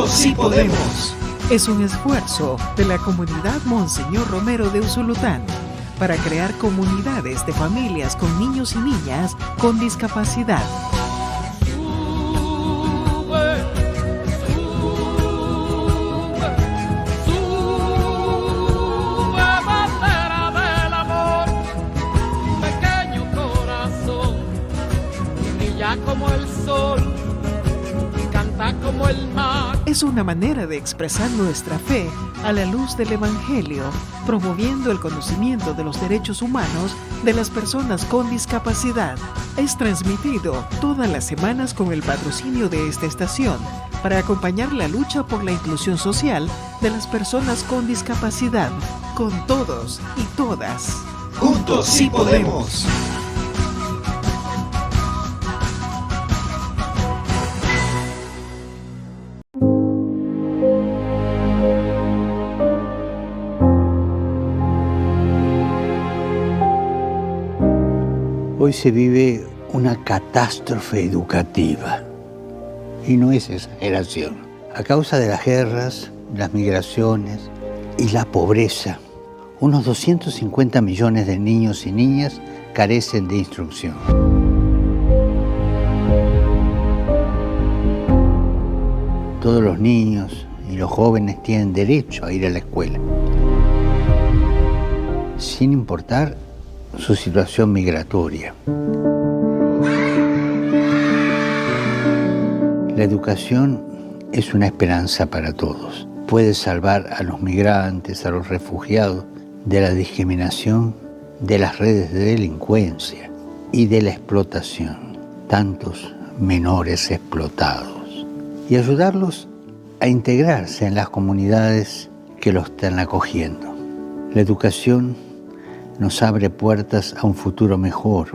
Juntos sí podemos. Es un esfuerzo de la comunidad Monseñor Romero de Usulután para crear comunidades de familias con niños y niñas con discapacidad. Como el sol, canta como el mar. Es una manera de expresar nuestra fe a la luz del Evangelio, promoviendo el conocimiento de los derechos humanos de las personas con discapacidad. Es transmitido todas las semanas con el patrocinio de esta estación para acompañar la lucha por la inclusión social de las personas con discapacidad, con todos y todas. Juntos sí podemos. Hoy se vive una catástrofe educativa, y no es exageración. A causa de las guerras, las migraciones y la pobreza, unos 250 millones de niños y niñas carecen de instrucción. Todos los niños y los jóvenes tienen derecho a ir a la escuela, sin importar su situación migratoria. La educación es una esperanza para todos. Puede salvar a los migrantes, a los refugiados, de la discriminación, de las redes de delincuencia y de la explotación. Tantos menores explotados. Y ayudarlos a integrarse en las comunidades que los están acogiendo. La educación nos abre puertas a un futuro mejor.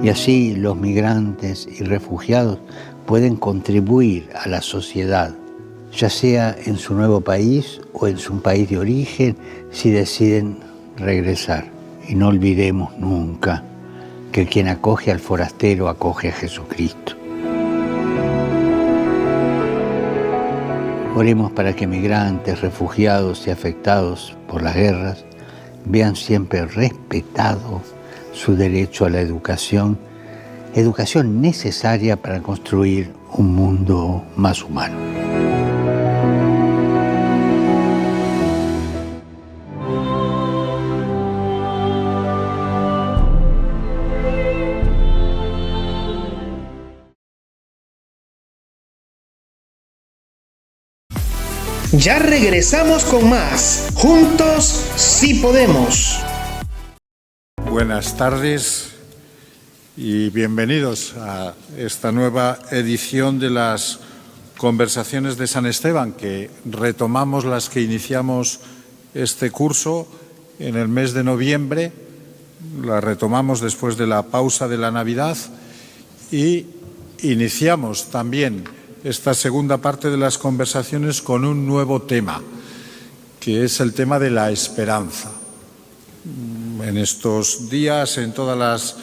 Y así los migrantes y refugiados pueden contribuir a la sociedad, ya sea en su nuevo país o en su país de origen, si deciden regresar. Y no olvidemos nunca que quien acoge al forastero acoge a Jesucristo. Oremos para que migrantes, refugiados y afectados por las guerras vean siempre respetado su derecho a la educación necesaria para construir un mundo más humano. Ya regresamos con más. Juntos sí podemos. Buenas tardes y bienvenidos a esta nueva edición de las Conversaciones de San Esteban, que retomamos las que iniciamos este curso en el mes de noviembre. Las retomamos después de la pausa de la Navidad y iniciamos también esta segunda parte de las conversaciones con un nuevo tema, que es el tema de la esperanza. En estos días, en todas las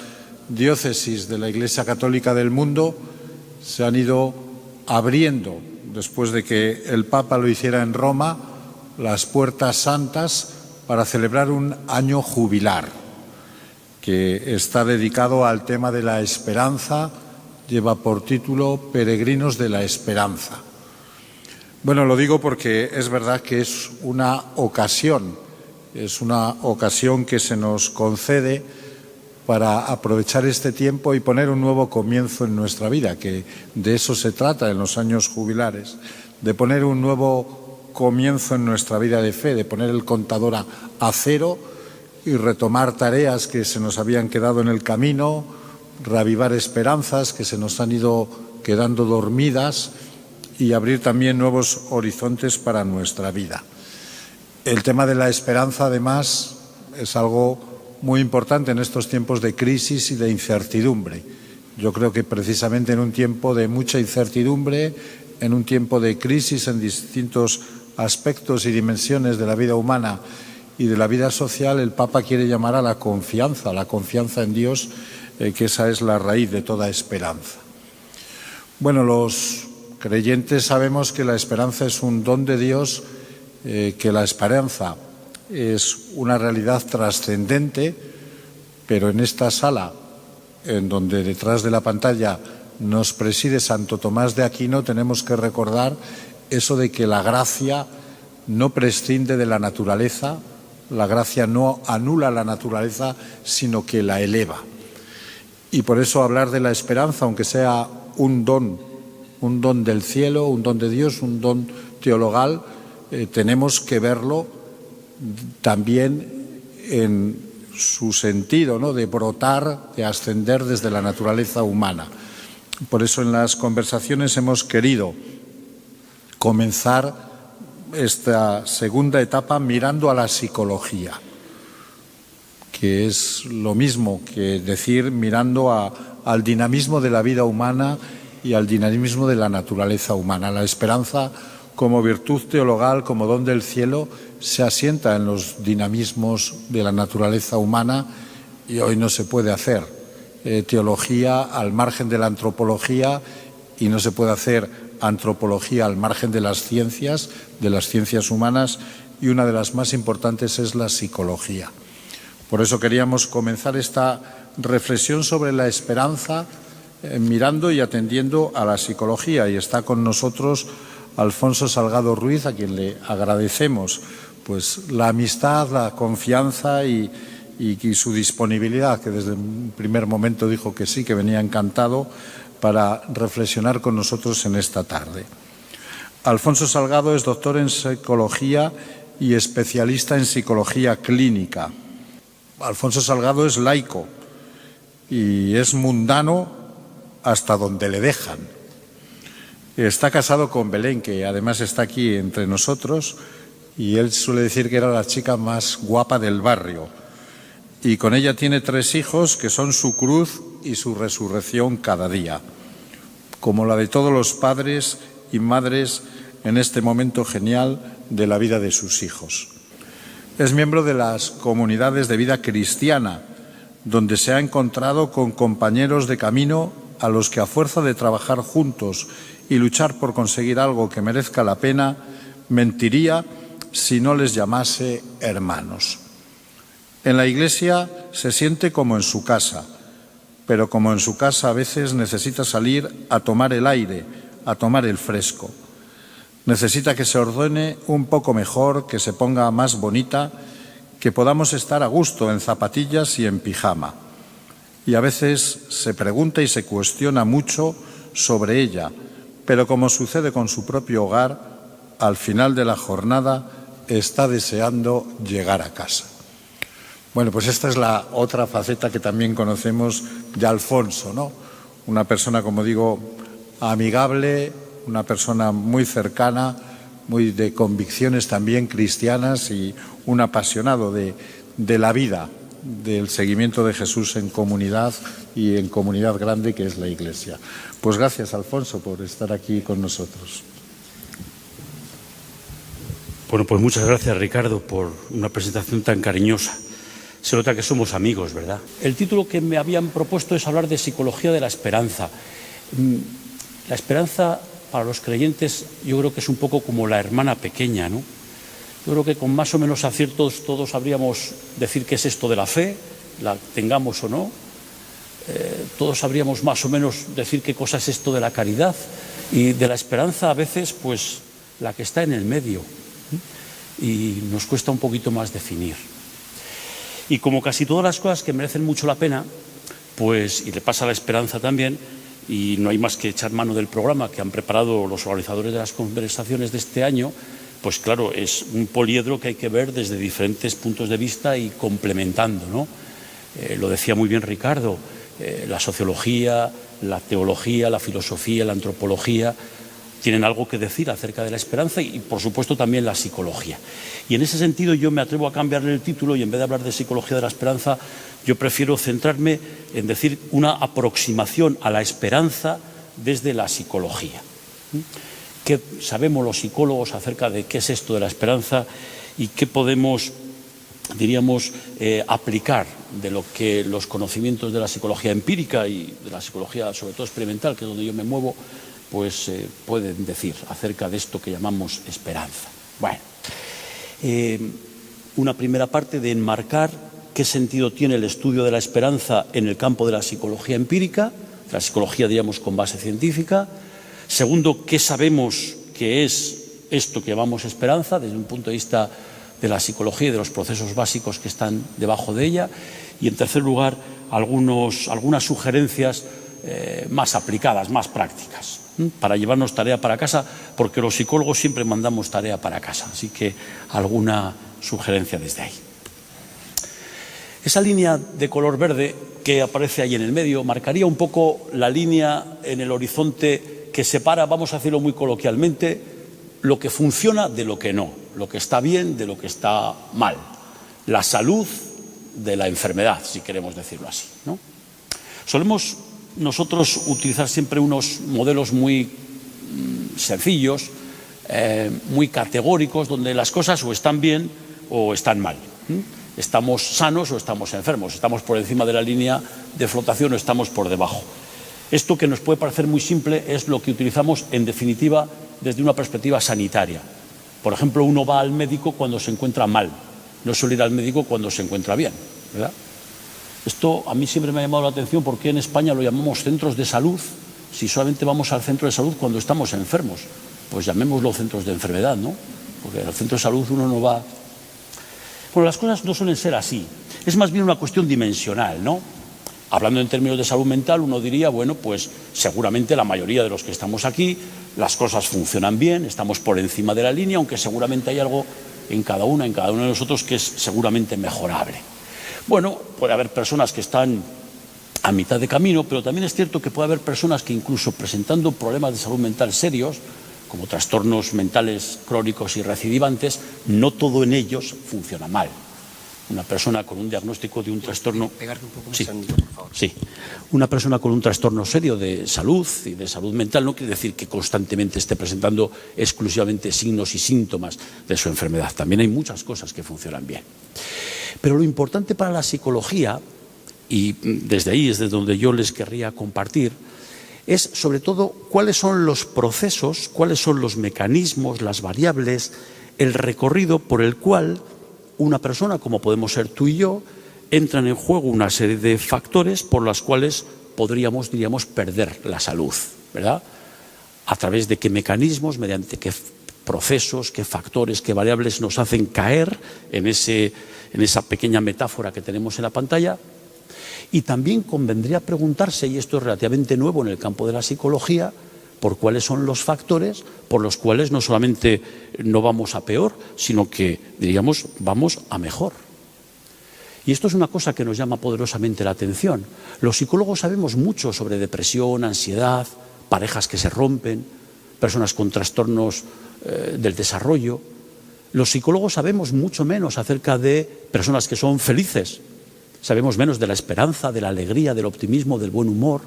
diócesis de la Iglesia Católica del mundo, se han ido abriendo, después de que el Papa lo hiciera en Roma, las puertas santas para celebrar un año jubilar, que está dedicado al tema de la esperanza. Lleva por título Peregrinos de la Esperanza. Bueno, lo digo porque es verdad que es una ocasión que se nos concede para aprovechar este tiempo y poner un nuevo comienzo en nuestra vida, que de eso se trata en los años jubilares, de poner un nuevo comienzo en nuestra vida de fe, de poner el contador a cero y retomar tareas que se nos habían quedado en el camino, reavivar esperanzas que se nos han ido quedando dormidas y abrir también nuevos horizontes para nuestra vida. El tema de la esperanza, además, es algo muy importante en estos tiempos de crisis y de incertidumbre. Yo creo que precisamente en un tiempo de mucha incertidumbre, en un tiempo de crisis en distintos aspectos y dimensiones de la vida humana y de la vida social, el Papa quiere llamar a la confianza en Dios, que esa es la raíz de toda esperanza. Bueno, los creyentes sabemos que la esperanza es un don de Dios, que la esperanza es una realidad trascendente, pero en esta sala, en donde detrás de la pantalla nos preside Santo Tomás de Aquino, tenemos que recordar eso de que la gracia no prescinde de la naturaleza, la gracia no anula la naturaleza, sino que la eleva. Y por eso hablar de la esperanza, aunque sea un don del cielo, un don de Dios, un don teologal, tenemos que verlo también en su sentido, ¿no?, de brotar, de ascender desde la naturaleza humana. Por eso en las conversaciones hemos querido comenzar esta segunda etapa mirando a la psicología, que es lo mismo que decir mirando al dinamismo de la vida humana y al dinamismo de la naturaleza humana. La esperanza, como virtud teologal, como don del cielo, se asienta en los dinamismos de la naturaleza humana, y hoy no se puede hacer teología al margen de la antropología, y no se puede hacer antropología al margen de las ciencias humanas, y una de las más importantes es la psicología. Por eso queríamos comenzar esta reflexión sobre la esperanza mirando y atendiendo a la psicología, y está con nosotros Alfonso Salgado Ruiz, a quien le agradecemos pues la amistad, la confianza y su disponibilidad, que desde un primer momento dijo que sí, que venía encantado para reflexionar con nosotros en esta tarde. Alfonso Salgado es doctor en psicología y especialista en psicología clínica. Alfonso Salgado es laico y es mundano hasta donde le dejan. Está casado con Belén, que además está aquí entre nosotros, y él suele decir que era la chica más guapa del barrio. Y con ella tiene 3 hijos que son su cruz y su resurrección cada día, como la de todos los padres y madres en este momento genial de la vida de sus hijos. Es miembro de las comunidades de vida cristiana, donde se ha encontrado con compañeros de camino a los que, a fuerza de trabajar juntos y luchar por conseguir algo que merezca la pena, mentiría si no les llamase hermanos. En la Iglesia se siente como en su casa, pero como en su casa a veces necesita salir a tomar el aire, a tomar el fresco. Necesita que se ordene un poco mejor, que se ponga más bonita, que podamos estar a gusto en zapatillas y en pijama. Y a veces se pregunta y se cuestiona mucho sobre ella, pero como sucede con su propio hogar, al final de la jornada está deseando llegar a casa. Bueno, pues esta es la otra faceta que también conocemos de Alfonso, ¿no? Una persona, como digo, amigable, una persona muy cercana, muy de convicciones también cristianas, y un apasionado de la vida, del seguimiento de Jesús en comunidad y en comunidad grande que es la Iglesia. Pues gracias, Alfonso, por estar aquí con nosotros. Bueno, pues muchas gracias, Ricardo, por una presentación tan cariñosa. Se nota que somos amigos, ¿verdad? El título que me habían propuesto es hablar de psicología de la esperanza. La esperanza, para los creyentes, yo creo que es un poco como la hermana pequeña, ¿no? Yo creo que con más o menos aciertos todos sabríamos decir qué es esto de la fe, la tengamos o no. Todos sabríamos más o menos decir qué cosa es esto de la caridad, y de la esperanza a veces pues la que está en el medio, y nos cuesta un poquito más definir. Y como casi todas las cosas que merecen mucho la pena, pues, y le pasa a la esperanza también, y no hay más que echar mano del programa que han preparado los organizadores de las conversaciones de este año, pues claro, es un poliedro que hay que ver desde diferentes puntos de vista y complementando, ¿no? Lo decía muy bien Ricardo, la sociología, la teología, la filosofía, la antropología tienen algo que decir acerca de la esperanza, y por supuesto también la psicología. Y en ese sentido yo me atrevo a cambiarle el título, y en vez de hablar de psicología de la esperanza, yo prefiero centrarme en decir una aproximación a la esperanza desde la psicología. ¿Qué sabemos los psicólogos acerca de qué es esto de la esperanza y qué podemos, diríamos, aplicar de lo que los conocimientos de la psicología empírica y de la psicología sobre todo experimental, que es donde yo me muevo, pues pueden decir acerca de esto que llamamos esperanza. Bueno, una primera parte de enmarcar qué sentido tiene el estudio de la esperanza en el campo de la psicología empírica, la psicología, diríamos, con base científica. Segundo, qué sabemos que es esto que llamamos esperanza desde un punto de vista de la psicología y de los procesos básicos que están debajo de ella. Y en tercer lugar, algunas sugerencias más aplicadas, más prácticas, para llevarnos tarea para casa, porque los psicólogos siempre mandamos tarea para casa. Así que alguna sugerencia desde ahí. Esa línea de color verde que aparece ahí en el medio marcaría un poco la línea en el horizonte que separa, vamos a decirlo muy coloquialmente, lo que funciona de lo que no, lo que está bien de lo que está mal, la salud de la enfermedad, si queremos decirlo así, ¿no? Solemos nosotros utilizar siempre unos modelos muy sencillos, muy categóricos, donde las cosas o están bien o están mal. Estamos sanos o estamos enfermos, estamos por encima de la línea de flotación o estamos por debajo. Esto, que nos puede parecer muy simple, es lo que utilizamos en definitiva desde una perspectiva sanitaria. Por ejemplo, uno va al médico cuando se encuentra mal, no suele ir al médico cuando se encuentra bien, ¿verdad? Esto a mí siempre me ha llamado la atención, porque en España lo llamamos centros de salud, si solamente vamos al centro de salud cuando estamos enfermos. Pues llamémoslo centros de enfermedad, ¿no? Porque al centro de salud uno no va. Bueno, las cosas no suelen ser así. Es más bien una cuestión dimensional, ¿no? Hablando en términos de salud mental, uno diría, bueno, pues seguramente la mayoría de los que estamos aquí, las cosas funcionan bien, estamos por encima de la línea, aunque seguramente hay algo en cada uno de nosotros que es seguramente mejorable. Bueno, puede haber personas que están a mitad de camino, pero también es cierto que puede haber personas que, incluso presentando problemas de salud mental serios, como trastornos mentales crónicos y recidivantes, no todo en ellos funciona mal. Una persona con un diagnóstico de un trastorno... Pegarte un poco más, sí, Anillo, por favor. Sí. Una persona con un trastorno serio de salud y de salud mental no quiere decir que constantemente esté presentando exclusivamente signos y síntomas de su enfermedad. También hay muchas cosas que funcionan bien. Pero lo importante para la psicología, y desde ahí es de donde yo les querría compartir, es sobre todo cuáles son los procesos, cuáles son los mecanismos, las variables, el recorrido por el cual una persona, como podemos ser tú y yo, entran en juego una serie de factores por los cuales podríamos, diríamos, perder la salud, ¿verdad? A través de qué mecanismos, mediante qué procesos, qué factores, qué variables nos hacen caer en esa pequeña metáfora que tenemos en la pantalla. Y también convendría preguntarse, y esto es relativamente nuevo en el campo de la psicología, por cuáles son los factores por los cuales no solamente no vamos a peor, sino que, diríamos, vamos a mejor. Y esto es una cosa que nos llama poderosamente la atención. Los psicólogos sabemos mucho sobre depresión, ansiedad, parejas que se rompen, personas con trastornos del desarrollo. Los psicólogos sabemos mucho menos acerca de personas que son felices. Sabemos menos de la esperanza, de la alegría, del optimismo, del buen humor,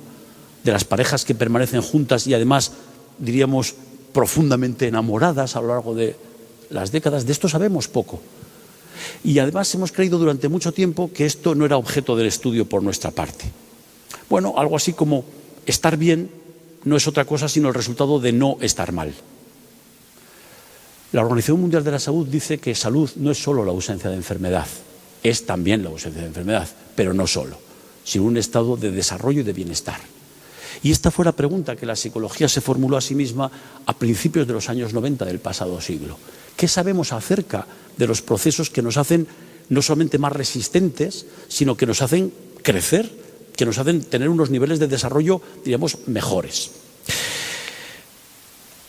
de las parejas que permanecen juntas y además, diríamos, profundamente enamoradas a lo largo de las décadas. De esto sabemos poco. Y además hemos creído durante mucho tiempo que esto no era objeto del estudio por nuestra parte. Bueno, algo así como estar bien no es otra cosa sino el resultado de no estar mal. La Organización Mundial de la Salud dice que salud no es solo la ausencia de enfermedad, es también la ausencia de enfermedad, pero no solo, sino un estado de desarrollo y de bienestar. Y esta fue la pregunta que la psicología se formuló a sí misma a principios de los años 90 del pasado siglo. ¿Qué sabemos acerca de los procesos que nos hacen no solamente más resistentes, sino que nos hacen crecer, que nos hacen tener unos niveles de desarrollo, diríamos, mejores?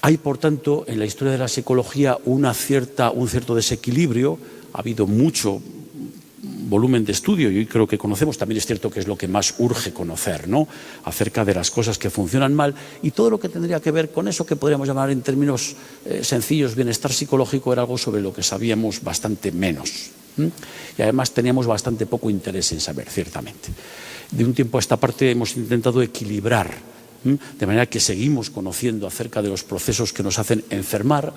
Hay, por tanto, en la historia de la psicología un cierto desequilibrio. Ha habido mucho volumen de estudio y hoy creo que conocemos, también es cierto que es lo que más urge conocer, ¿no?, acerca de las cosas que funcionan mal y todo lo que tendría que ver con eso que podríamos llamar en términos sencillos bienestar psicológico era algo sobre lo que sabíamos bastante menos. Y además teníamos bastante poco interés en saber, ciertamente. De un tiempo a esta parte hemos intentado equilibrar, de manera que seguimos conociendo acerca de los procesos que nos hacen enfermar,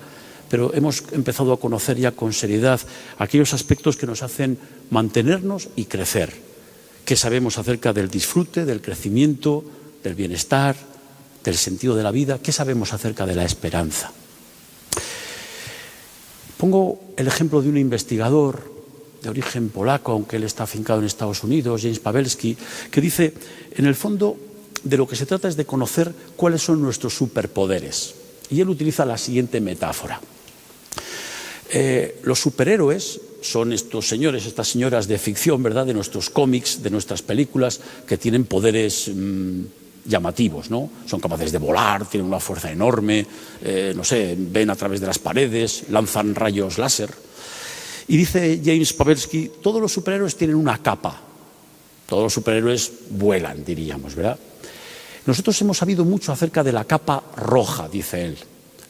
pero hemos empezado a conocer ya con seriedad aquellos aspectos que nos hacen mantenernos y crecer. ¿Qué sabemos acerca del disfrute, del crecimiento, del bienestar, del sentido de la vida, ¿qué sabemos acerca de la esperanza? Pongo el ejemplo de un investigador de origen polaco, aunque él está afincado en Estados Unidos, James Pawelski, que dice, en el fondo, de lo que se trata es de conocer cuáles son nuestros superpoderes. Y él utiliza la siguiente metáfora. Los superhéroes son estos señores, estas señoras de ficción, ¿verdad?, de nuestros cómics, de nuestras películas, que tienen poderes llamativos, ¿no? Son capaces de volar, tienen una fuerza enorme, no sé, ven a través de las paredes, lanzan rayos láser. Y dice James Pawelski, todos los superhéroes tienen una capa, todos los superhéroes vuelan, diríamos, ¿verdad? Nosotros hemos sabido mucho acerca de la capa roja, dice él.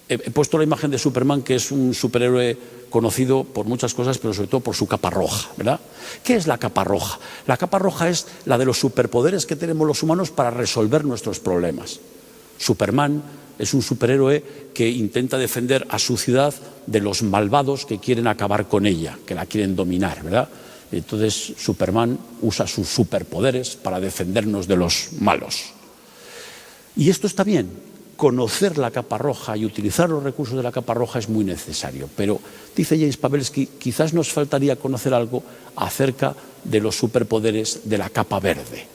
He puesto la imagen de Superman, que es un superhéroe conocido por muchas cosas, pero sobre todo por su capa roja, ¿verdad? ¿Qué es la capa roja? La capa roja es la de los superpoderes que tenemos los humanos para resolver nuestros problemas. Superman es un superhéroe que intenta defender a su ciudad de los malvados que quieren acabar con ella, que la quieren dominar, ¿verdad? Entonces Superman usa sus superpoderes para defendernos de los malos. Y esto está bien. Conocer la capa roja y utilizar los recursos de la capa roja es muy necesario. Pero, dice James Pawelski, quizás nos faltaría conocer algo acerca de los superpoderes de la capa verde.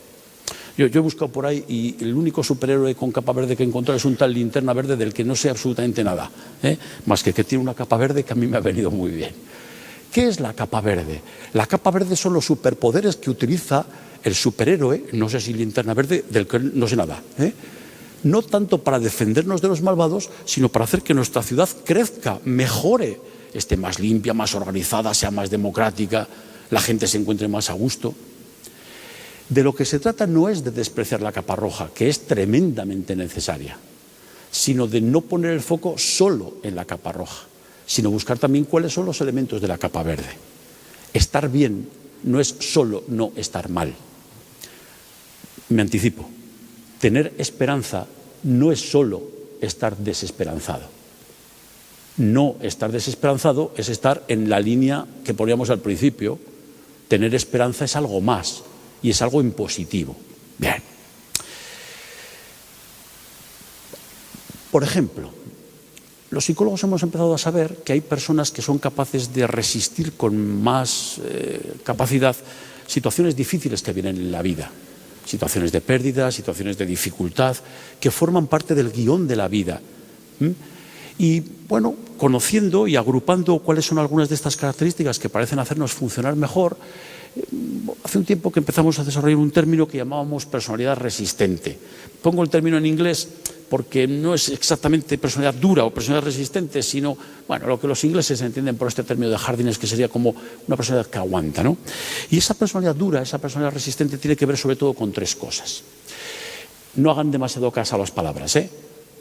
Yo he buscado por ahí y el único superhéroe con capa verde que he encontrado es un tal Linterna Verde del que no sé absolutamente nada, más que tiene una capa verde que a mí me ha venido muy bien. ¿Qué es la capa verde? La capa verde son los superpoderes que utiliza el superhéroe, no sé si Linterna Verde, del que no sé nada, no tanto para defendernos de los malvados, sino para hacer que nuestra ciudad crezca, mejore, esté más limpia, más organizada, sea más democrática, la gente se encuentre más a gusto. De lo que se trata no es de despreciar la capa roja, que es tremendamente necesaria, sino de no poner el foco solo en la capa roja, sino buscar también cuáles son los elementos de la capa verde. Estar bien no es solo no estar mal. Me anticipo. Tener esperanza no es solo estar desesperanzado. No estar desesperanzado es estar en la línea que poníamos al principio. Tener esperanza es algo más y es algo en positivo. Bien. Por ejemplo, los psicólogos hemos empezado a saber que hay personas que son capaces de resistir con más capacidad situaciones difíciles que vienen en la vida. Situaciones de pérdida, situaciones de dificultad, que forman parte del guión de la vida. Y, bueno, conociendo y agrupando cuáles son algunas de estas características que parecen hacernos funcionar mejor, hace un tiempo que empezamos a desarrollar un término que llamábamos personalidad resistente. Pongo el término en inglés porque no es exactamente personalidad dura o personalidad resistente, sino, bueno, lo que los ingleses entienden por este término de Hardiness, que sería como una personalidad que aguanta, ¿no? Y esa personalidad dura, esa personalidad resistente tiene que ver sobre todo con tres cosas. No hagan demasiado caso a las palabras,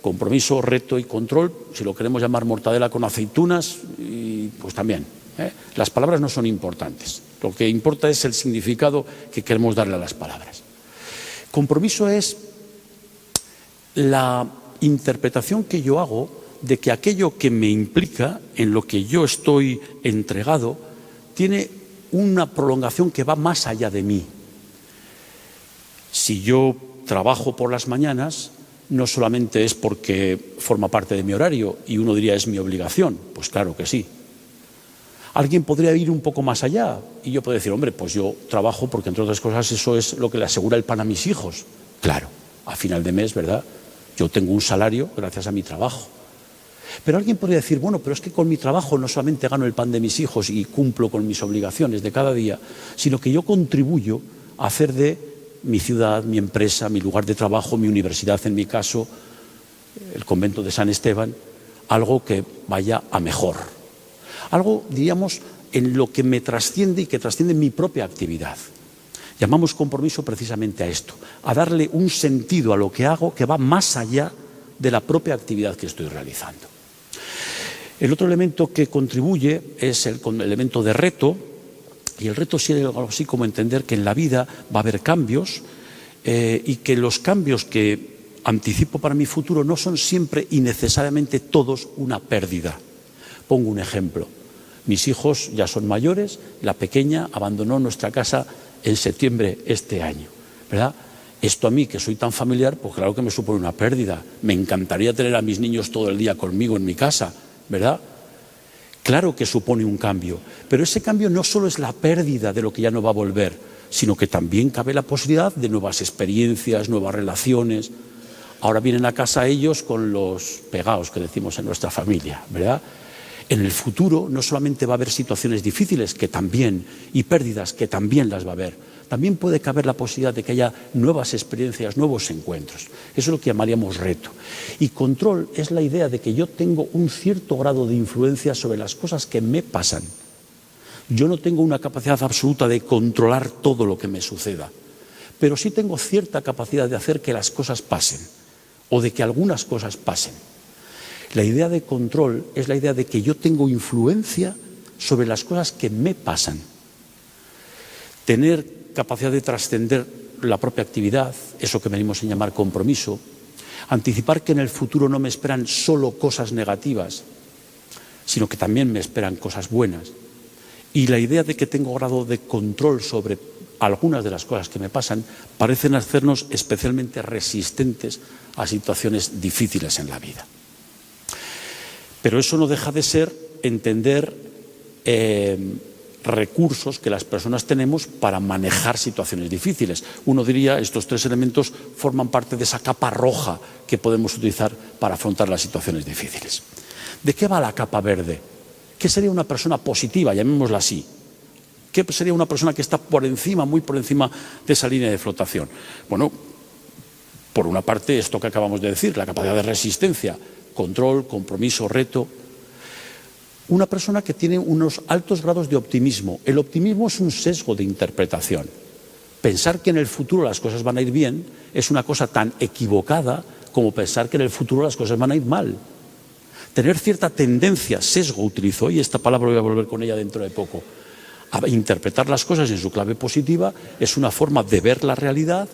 Compromiso, reto y control, si lo queremos llamar mortadela con aceitunas, y pues también. Las palabras no son importantes, lo que importa es el significado que queremos darle a las palabras. Compromiso es la interpretación que yo hago de que aquello que me implica, en lo que yo estoy entregado, tiene una prolongación que va más allá de mí. Si yo trabajo por las mañanas, no solamente es porque forma parte de mi horario y uno diría es mi obligación, pues claro que sí. Alguien podría ir un poco más allá y yo podría decir, hombre, pues yo trabajo porque entre otras cosas eso es lo que le asegura el pan a mis hijos. Claro, a final de mes, ¿verdad? Yo tengo un salario gracias a mi trabajo. Pero alguien podría decir, bueno, pero es que con mi trabajo no solamente gano el pan de mis hijos y cumplo con mis obligaciones de cada día, sino que yo contribuyo a hacer de mi ciudad, mi empresa, mi lugar de trabajo, mi universidad en mi caso, el convento de San Esteban, algo que vaya a mejor. Algo, diríamos, en lo que me trasciende y que trasciende mi propia actividad. Llamamos compromiso precisamente a esto, a darle un sentido a lo que hago que va más allá de la propia actividad que estoy realizando. El otro elemento que contribuye es el elemento de reto, y el reto sería algo así como entender que en la vida va a haber cambios y que los cambios que anticipo para mi futuro no son siempre y necesariamente todos una pérdida. Pongo un ejemplo. Mis hijos ya son mayores, la pequeña abandonó nuestra casa en septiembre este año, ¿verdad? Esto a mí, que soy tan familiar, pues claro que me supone una pérdida. Me encantaría tener a mis niños todo el día conmigo en mi casa, ¿verdad? Claro que supone un cambio, pero ese cambio no solo es la pérdida de lo que ya no va a volver, sino que también cabe la posibilidad de nuevas experiencias, nuevas relaciones. Ahora vienen a casa ellos con los pegados que decimos en nuestra familia, ¿verdad? En el futuro no solamente va a haber situaciones difíciles, que también, y pérdidas, que también las va a haber. También puede caber la posibilidad de que haya nuevas experiencias, nuevos encuentros. Eso es lo que llamaríamos reto. Y control es la idea de que yo tengo un cierto grado de influencia sobre las cosas que me pasan. Yo no tengo una capacidad absoluta de controlar todo lo que me suceda, pero sí tengo cierta capacidad de hacer que las cosas pasen, o de que algunas cosas pasen. La idea de control es la idea de que yo tengo influencia sobre las cosas que me pasan. Tener capacidad de trascender la propia actividad, eso que venimos a llamar compromiso, anticipar que en el futuro no me esperan solo cosas negativas, sino que también me esperan cosas buenas. Y la idea de que tengo grado de control sobre algunas de las cosas que me pasan parecen hacernos especialmente resistentes a situaciones difíciles en la vida. Pero eso no deja de ser entender recursos que las personas tenemos para manejar situaciones difíciles. Uno diría, estos tres elementos forman parte de esa capa roja que podemos utilizar para afrontar las situaciones difíciles. ¿De qué va la capa verde? ¿Qué sería una persona positiva, llamémosla así? ¿Qué sería una persona que está por encima, muy por encima de esa línea de flotación? Bueno, por una parte, esto que acabamos de decir, la capacidad de resistencia, control, compromiso, reto. Una persona que tiene unos altos grados de optimismo. El optimismo es un sesgo de interpretación. Pensar que en el futuro las cosas van a ir bien es una cosa tan equivocada como pensar que en el futuro las cosas van a ir mal. Tener cierta tendencia, sesgo utilizo, y esta palabra voy a volver con ella dentro de poco, a interpretar las cosas en su clave positiva es una forma de ver la realidad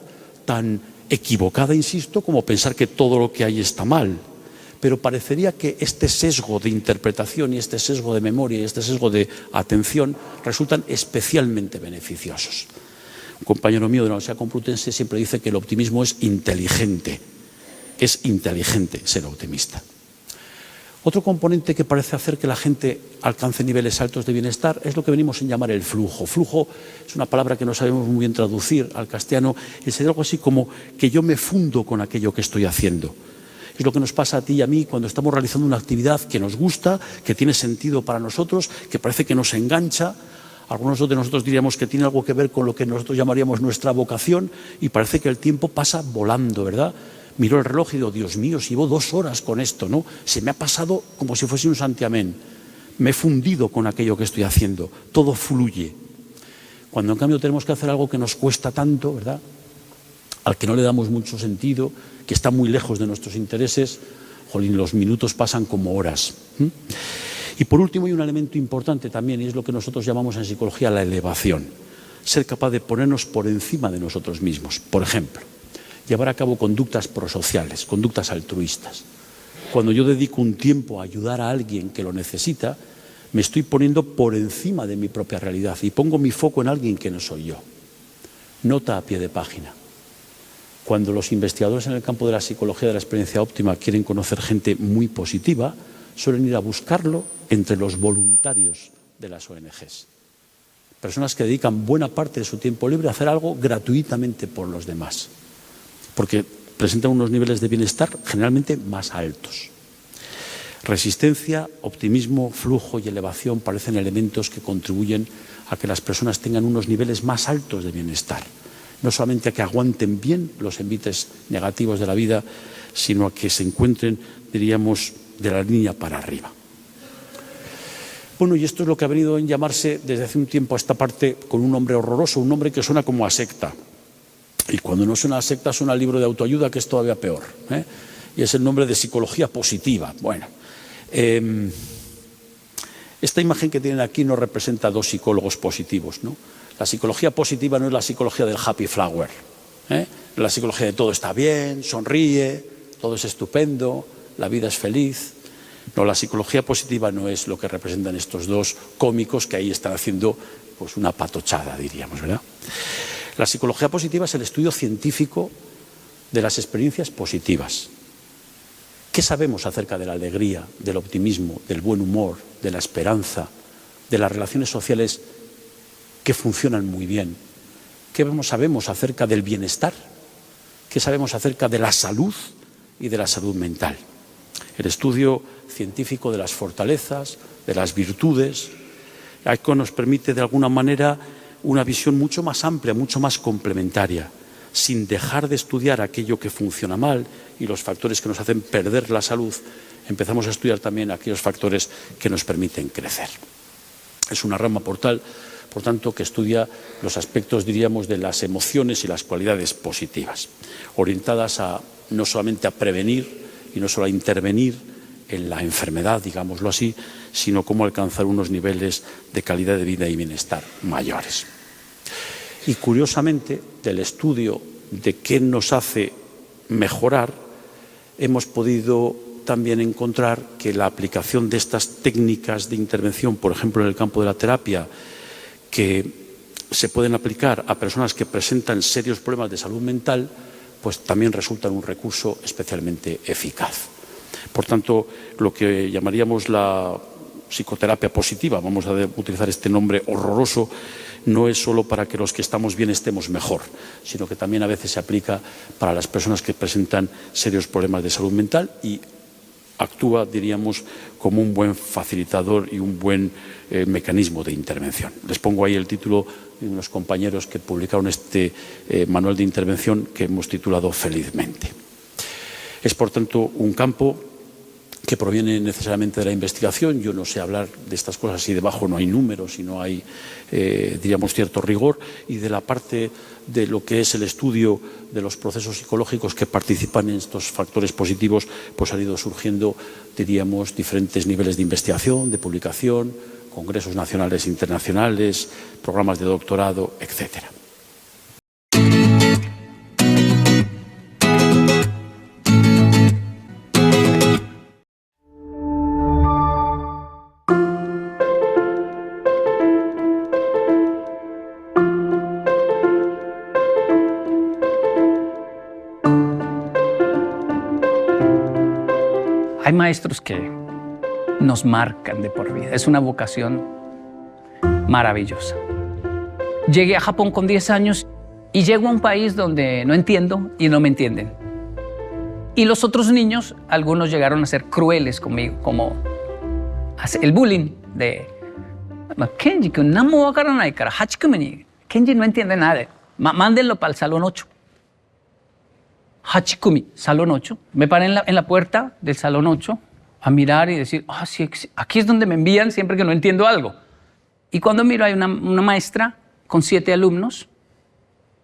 tan equivocada, insisto, como pensar que todo lo que hay está mal. Pero parecería que este sesgo de interpretación y este sesgo de memoria y este sesgo de atención resultan especialmente beneficiosos. Un compañero mío de la Universidad Complutense siempre dice que el optimismo es inteligente ser optimista. Otro componente que parece hacer que la gente alcance niveles altos de bienestar es lo que venimos a llamar el flujo. Flujo es una palabra que no sabemos muy bien traducir al castellano, y sería algo así como que yo me fundo con aquello que estoy haciendo. Es lo que nos pasa a ti y a mí cuando estamos realizando una actividad que nos gusta, que tiene sentido para nosotros, que parece que nos engancha. Algunos de nosotros diríamos que tiene algo que ver con lo que nosotros llamaríamos nuestra vocación, y parece que el tiempo pasa volando, ¿verdad? Miro el reloj y digo, Dios mío, si llevo 2 horas con esto, ¿no? Se me ha pasado como si fuese un santiamén. Me he fundido con aquello que estoy haciendo. Todo fluye. Cuando en cambio tenemos que hacer algo que nos cuesta tanto, ¿verdad?, al que no le damos mucho sentido, que está muy lejos de nuestros intereses, jolín, los minutos pasan como horas. Y por último hay un elemento importante también, y es lo que nosotros llamamos en psicología la elevación. Ser capaz de ponernos por encima de nosotros mismos. Por ejemplo, llevar a cabo conductas prosociales, conductas altruistas. Cuando yo dedico un tiempo a ayudar a alguien que lo necesita, me estoy poniendo por encima de mi propia realidad y pongo mi foco en alguien que no soy yo. Nota a pie de página. Cuando los investigadores en el campo de la psicología de la experiencia óptima quieren conocer gente muy positiva, suelen ir a buscarlo entre los voluntarios de las ONGs. Personas que dedican buena parte de su tiempo libre a hacer algo gratuitamente por los demás, porque presentan unos niveles de bienestar generalmente más altos. Resistencia, optimismo, flujo y elevación parecen elementos que contribuyen a que las personas tengan unos niveles más altos de bienestar. No solamente a que aguanten bien los envites negativos de la vida, sino a que se encuentren, diríamos, de la línea para arriba. Bueno, y esto es lo que ha venido a llamarse desde hace un tiempo a esta parte con un nombre horroroso, un nombre que suena como a secta. Y cuando no suena a secta, suena a libro de autoayuda, que es todavía peor, ¿eh? Y es el nombre de psicología positiva. Bueno, esta imagen que tienen aquí nos representa a 2 psicólogos positivos, ¿no? La psicología positiva no es la psicología del happy flower, ¿eh? La psicología de todo está bien, sonríe, todo es estupendo, la vida es feliz. No, la psicología positiva no es lo que representan estos 2 cómicos que ahí están haciendo pues una patochada, diríamos, ¿verdad? La psicología positiva es el estudio científico de las experiencias positivas. ¿Qué sabemos acerca de la alegría, del optimismo, del buen humor, de la esperanza, de las relaciones sociales que funcionan muy bien? ¿Qué sabemos acerca del bienestar? ¿Qué sabemos acerca de la salud y de la salud mental? El estudio científico de las fortalezas, de las virtudes, esto nos permite de alguna manera una visión mucho más amplia, mucho más complementaria, sin dejar de estudiar aquello que funciona mal y los factores que nos hacen perder la salud. Empezamos a estudiar también aquellos factores que nos permiten crecer. Es una rama por tanto, que estudia los aspectos, diríamos, de las emociones y las cualidades positivas, orientadas no solamente a prevenir y no solo a intervenir en la enfermedad, digámoslo así, sino cómo alcanzar unos niveles de calidad de vida y bienestar mayores. Y curiosamente, del estudio de qué nos hace mejorar, hemos podido también encontrar que la aplicación de estas técnicas de intervención, por ejemplo en el campo de la terapia, que se pueden aplicar a personas que presentan serios problemas de salud mental, pues también resultan un recurso especialmente eficaz. Por tanto, lo que llamaríamos la psicoterapia positiva, vamos a utilizar este nombre horroroso, no es solo para que los que estamos bien estemos mejor, sino que también a veces se aplica para las personas que presentan serios problemas de salud mental y actúa, diríamos, como un buen facilitador y un buen mecanismo de intervención. Les pongo ahí el título de unos compañeros que publicaron este manual de intervención que hemos titulado Felizmente. Es, por tanto, un campo que proviene necesariamente de la investigación. Yo no sé hablar de estas cosas si debajo no hay números, si no hay, diríamos, cierto rigor, y de la parte de lo que es el estudio de los procesos psicológicos que participan en estos factores positivos, pues han ido surgiendo, diríamos, diferentes niveles de investigación, de publicación, congresos nacionales e internacionales, programas de doctorado, etcétera. Hay maestros que nos marcan de por vida. Es una vocación maravillosa. Llegué a Japón con 10 años y llego a un país donde no entiendo y no me entienden. Y los otros niños, algunos llegaron a ser crueles conmigo, como el bullying de Kenji, que Kenji no entiende nada. Mándenlo para el salón 8. Hachikumi, salón 8. Me paré en la puerta del salón 8 a mirar y decir, sí, aquí es donde me envían siempre que no entiendo algo. Y cuando miro hay una maestra con 7 alumnos,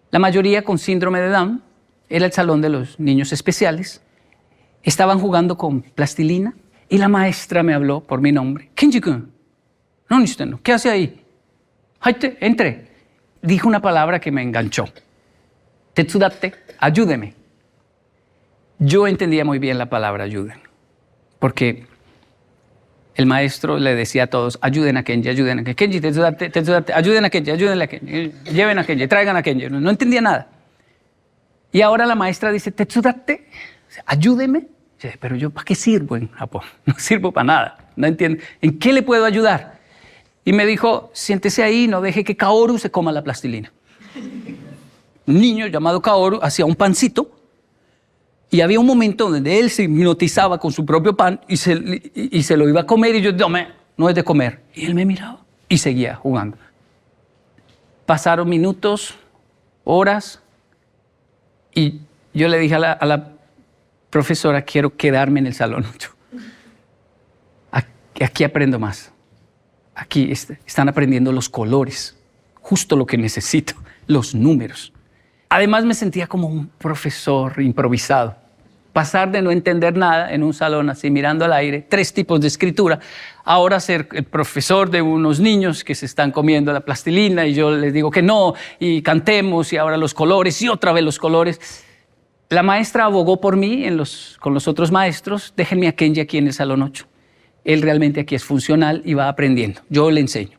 la mayoría con síndrome de Down. Era el salón de los niños especiales. Estaban jugando con plastilina y la maestra me habló por mi nombre. Kenji-kun, no, ¿qué hace ahí? Entre. Dijo una palabra que me enganchó. Tetsudate, ayúdeme. Yo entendía muy bien la palabra ayuden, porque el maestro le decía a todos, ayuden a Kenji, ayuden a Kenji. Kenji, tetsudate, ayuden a Kenji, lleven a Kenji, traigan a Kenji. No entendía nada. Y ahora la maestra dice, tetsudate, ayúdeme. Pero yo, ¿para qué sirvo en Japón? No sirvo para nada, no entiendo. ¿En qué le puedo ayudar? Y me dijo, siéntese ahí, no deje que Kaoru se coma la plastilina. Un niño llamado Kaoru hacía un pancito y había un momento donde él se hipnotizaba con su propio pan y se lo iba a comer y yo, no es de comer. Y él me miraba y seguía jugando. Pasaron minutos, horas y yo le dije a la profesora, quiero quedarme en el salón 8. Aquí aprendo más. Aquí están aprendiendo los colores, justo lo que necesito, los números. Además me sentía como un profesor improvisado. Pasar de no entender nada en un salón así mirando al aire, 3 tipos de escritura, ahora ser el profesor de unos niños que se están comiendo la plastilina y yo les digo que no, y cantemos, y ahora los colores, y otra vez los colores. La maestra abogó por mí con los otros maestros, déjenme a Kenji aquí en el salón 8. Él realmente aquí es funcional y va aprendiendo. Yo le enseño.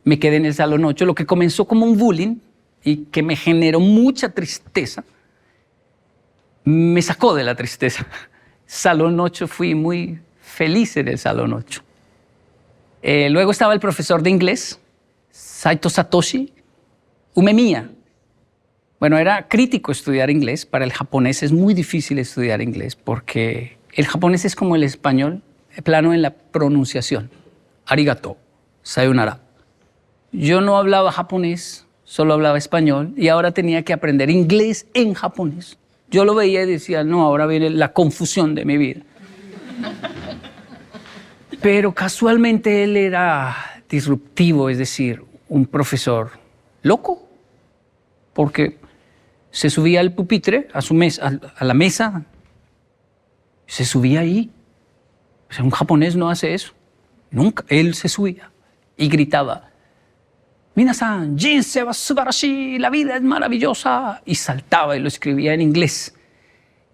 Me quedé en el salón 8, lo que comenzó como un bullying y que me generó mucha tristeza, me sacó de la tristeza. Salón 8, fui muy feliz en el Salón 8. Luego estaba el profesor de inglés, Saito Satoshi Umemiya. Bueno, era crítico estudiar inglés. Para el japonés es muy difícil estudiar inglés porque el japonés es como el español, plano en la pronunciación. Arigato, sayonara. Yo no hablaba japonés, solo hablaba español y ahora tenía que aprender inglés en japonés. Yo lo veía y decía, no, ahora viene la confusión de mi vida. Pero casualmente él era disruptivo, es decir, un profesor loco, porque se subía al pupitre, a su mesa, a la mesa, se subía ahí. O sea, un japonés no hace eso. Nunca. Él se subía y gritaba, Minasan, jinsei wa subarashi, la vida es maravillosa. Y saltaba y lo escribía en inglés.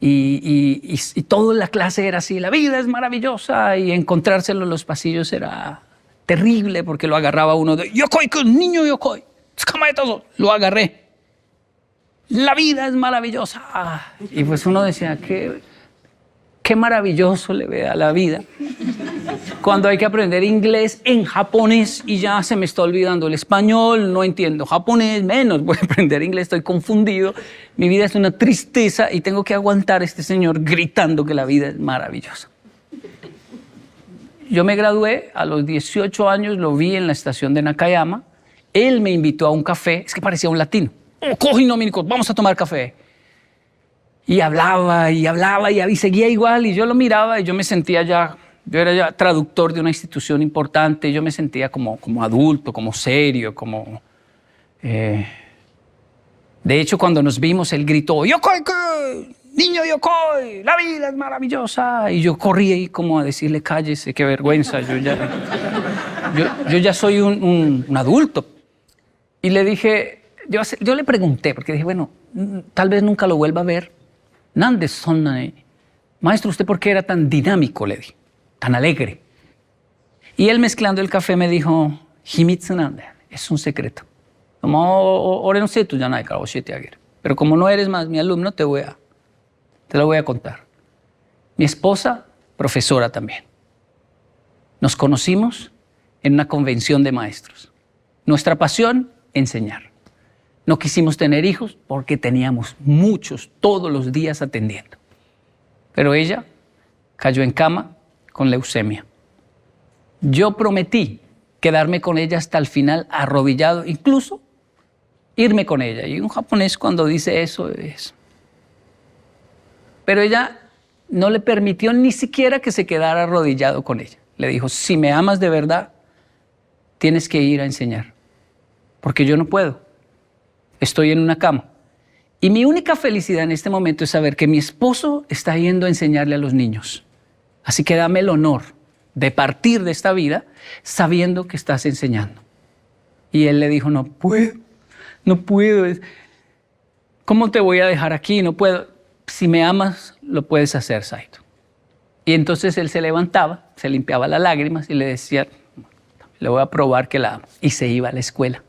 Y toda la clase era así, la vida es maravillosa. Y encontrárselo en los pasillos era terrible porque lo agarraba uno de Yokoi-kun, niño Yokoi, tsukamaetazo, lo agarré. La vida es maravillosa. Y pues uno decía, qué maravilloso le ve a la vida cuando hay que aprender inglés en japonés y ya se me está olvidando el español, no entiendo japonés, menos voy a aprender inglés, estoy confundido. Mi vida es una tristeza y tengo que aguantar a este señor gritando que la vida es maravillosa. Yo me gradué a los 18 años, lo vi en la estación de Nakayama. Él me invitó a un café, es que parecía un latino. Vamos a tomar café. Y hablaba y seguía igual y yo lo miraba y yo me sentía ya, yo era ya traductor de una institución importante, yo me sentía como adulto, como serio, como... De hecho, cuando nos vimos, él gritó, Yokoi, niño Yokoi, la vida es maravillosa. Y yo corrí ahí como a decirle, cállese, qué vergüenza, yo ya soy un adulto. Y le dije, yo le pregunté, porque dije, bueno, tal vez nunca lo vuelva a ver. Nande sonna, maestro, ¿usted por qué era tan dinámico? Le di, tan alegre. Y él mezclando el café me dijo, himitsu nande, es un secreto. Pero como no eres más mi alumno, te lo voy a contar. Mi esposa, profesora también. Nos conocimos en una convención de maestros. Nuestra pasión, enseñar. No quisimos tener hijos porque teníamos muchos todos los días atendiendo. Pero ella cayó en cama con leucemia. Yo prometí quedarme con ella hasta el final, arrodillado, incluso irme con ella. Y un japonés cuando dice eso es... Pero ella no le permitió ni siquiera que se quedara arrodillado con ella. Le dijo, si me amas de verdad, tienes que ir a enseñar. Porque yo no puedo. Estoy en una cama. Y mi única felicidad en este momento es saber que mi esposo está yendo a enseñarle a los niños. Así que dame el honor de partir de esta vida sabiendo que estás enseñando. Y él le dijo, no puedo. ¿Cómo te voy a dejar aquí? No puedo. Si me amas, lo puedes hacer, Saito. Y entonces él se levantaba, se limpiaba las lágrimas y le decía, le voy a probar que la amo. Y se iba a la escuela.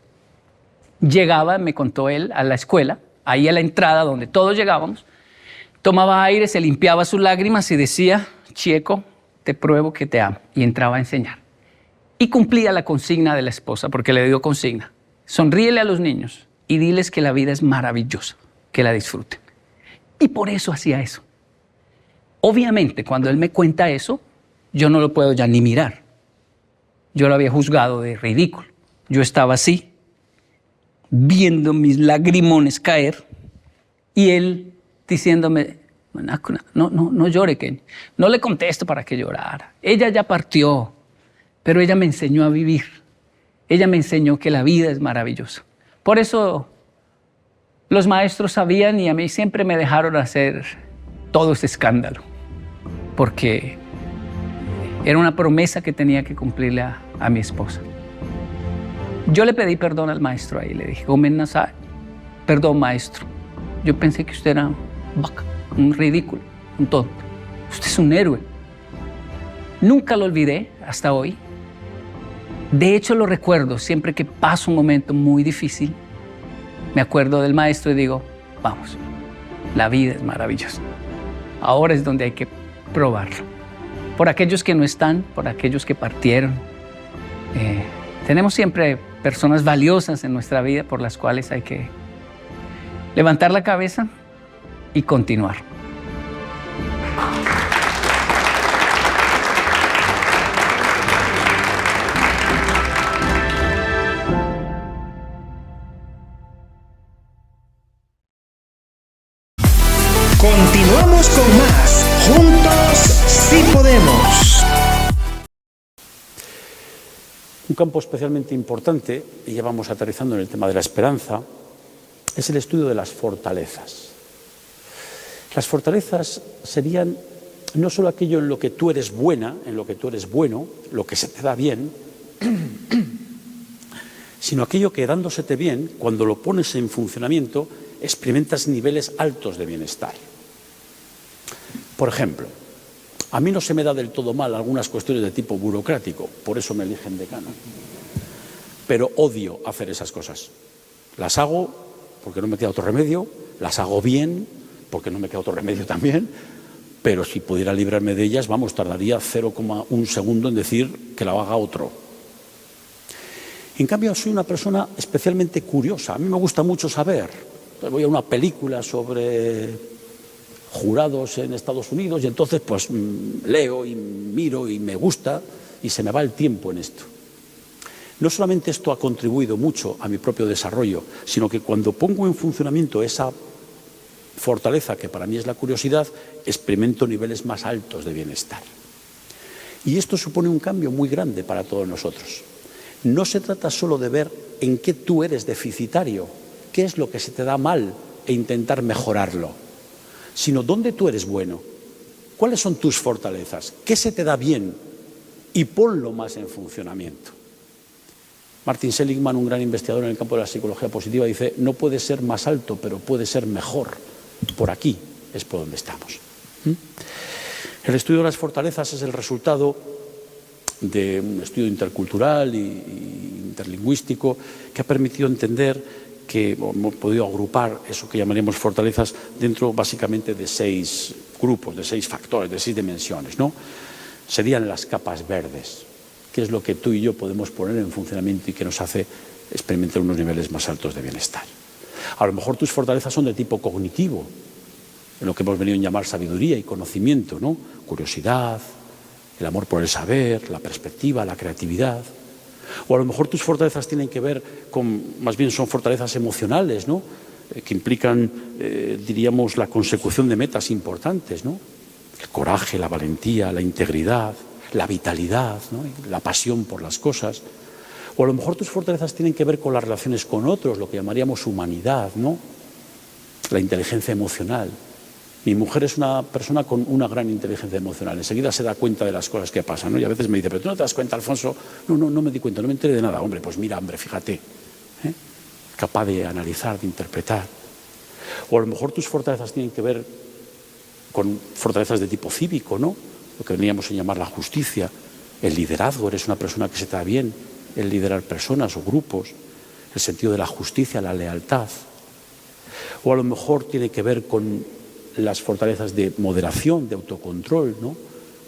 Llegaba, me contó él, a la escuela, ahí a la entrada donde todos llegábamos, tomaba aire, se limpiaba sus lágrimas y decía, Chieco, te pruebo que te amo. Y entraba a enseñar. Y cumplía la consigna de la esposa, porque le dio consigna. Sonríele a los niños y diles que la vida es maravillosa, que la disfruten. Y por eso hacía eso. Obviamente, cuando él me cuenta eso, yo no lo puedo ya ni mirar. Yo lo había juzgado de ridículo. Yo estaba así, viendo mis lagrimones caer, y él diciéndome, no llore, Ken. No le contesto para que llorara. Ella ya partió, pero ella me enseñó a vivir. Ella me enseñó que la vida es maravillosa. Por eso los maestros sabían y a mí siempre me dejaron hacer todo ese escándalo, porque era una promesa que tenía que cumplirle a mi esposa. Yo le pedí perdón al maestro ahí, le dije, Gomen nasai, perdón maestro, yo pensé que usted era un ridículo, un tonto, usted es un héroe. Nunca lo olvidé hasta hoy. De hecho lo recuerdo siempre que paso un momento muy difícil, me acuerdo del maestro y digo, vamos, la vida es maravillosa. Ahora es donde hay que probarlo. Por aquellos que no están, por aquellos que partieron. Tenemos siempre personas valiosas en nuestra vida por las cuales hay que levantar la cabeza y continuar. Continuamos con más. Juntos sí podemos. Un campo especialmente importante, y ya vamos aterrizando en el tema de la esperanza, es el estudio de las fortalezas. Las fortalezas serían no solo aquello en lo que tú eres buena, en lo que tú eres bueno, lo que se te da bien, sino aquello que dándosete bien, cuando lo pones en funcionamiento, experimentas niveles altos de bienestar. Por ejemplo, a mí no se me da del todo mal algunas cuestiones de tipo burocrático, por eso me eligen decano. Pero odio hacer esas cosas. Las hago porque no me queda otro remedio, las hago bien porque no me queda otro remedio también, pero si pudiera librarme de ellas, vamos, tardaría 0,1 segundo en decir que la haga otro. En cambio, soy una persona especialmente curiosa. A mí me gusta mucho saber. Voy a una película sobre jurados en Estados Unidos y entonces pues leo y miro y me gusta y se me va el tiempo en esto. No solamente esto ha contribuido mucho a mi propio desarrollo, sino que cuando pongo en funcionamiento esa fortaleza que para mí es la curiosidad, experimento niveles más altos de bienestar. Y esto supone un cambio muy grande para todos nosotros. No se trata solo de ver en qué tú eres deficitario, qué es lo que se te da mal e intentar mejorarlo, sino dónde tú eres bueno, cuáles son tus fortalezas, qué se te da bien y ponlo más en funcionamiento. Martin Seligman, un gran investigador en el campo de la psicología positiva, dice, no puede ser más alto, pero puede ser mejor. Por aquí es por donde estamos. El estudio de las fortalezas es el resultado de un estudio intercultural e interlingüístico que ha permitido entender que hemos podido agrupar eso que llamaríamos fortalezas dentro básicamente de 6 grupos, de 6 factores, de 6 dimensiones, ¿no? Serían las capas verdes, que es lo que tú y yo podemos poner en funcionamiento y que nos hace experimentar unos niveles más altos de bienestar. A lo mejor tus fortalezas son de tipo cognitivo, en lo que hemos venido a llamar sabiduría y conocimiento, ¿no? Curiosidad, el amor por el saber, la perspectiva, la creatividad. O a lo mejor tus fortalezas tienen que ver con, más bien son fortalezas emocionales, ¿no? Que implican, diríamos, la consecución de metas importantes, ¿no? El coraje, la valentía, la integridad, la vitalidad, ¿no? La pasión por las cosas. O a lo mejor tus fortalezas tienen que ver con las relaciones con otros, lo que llamaríamos humanidad, ¿no? La inteligencia emocional. Mi mujer es una persona con una gran inteligencia emocional. Enseguida se da cuenta de las cosas que pasan, ¿no? Y a veces me dice, pero tú no te das cuenta, Alfonso. No me di cuenta, no me enteré de nada. Hombre, pues mira, hombre, fíjate. Capaz de analizar, de interpretar. O a lo mejor tus fortalezas tienen que ver con fortalezas de tipo cívico, ¿no? Lo que veníamos a llamar la justicia, el liderazgo. Eres una persona que se te da bien el liderar personas o grupos, el sentido de la justicia, la lealtad. O a lo mejor tiene que ver con las fortalezas de moderación, de autocontrol, ¿no?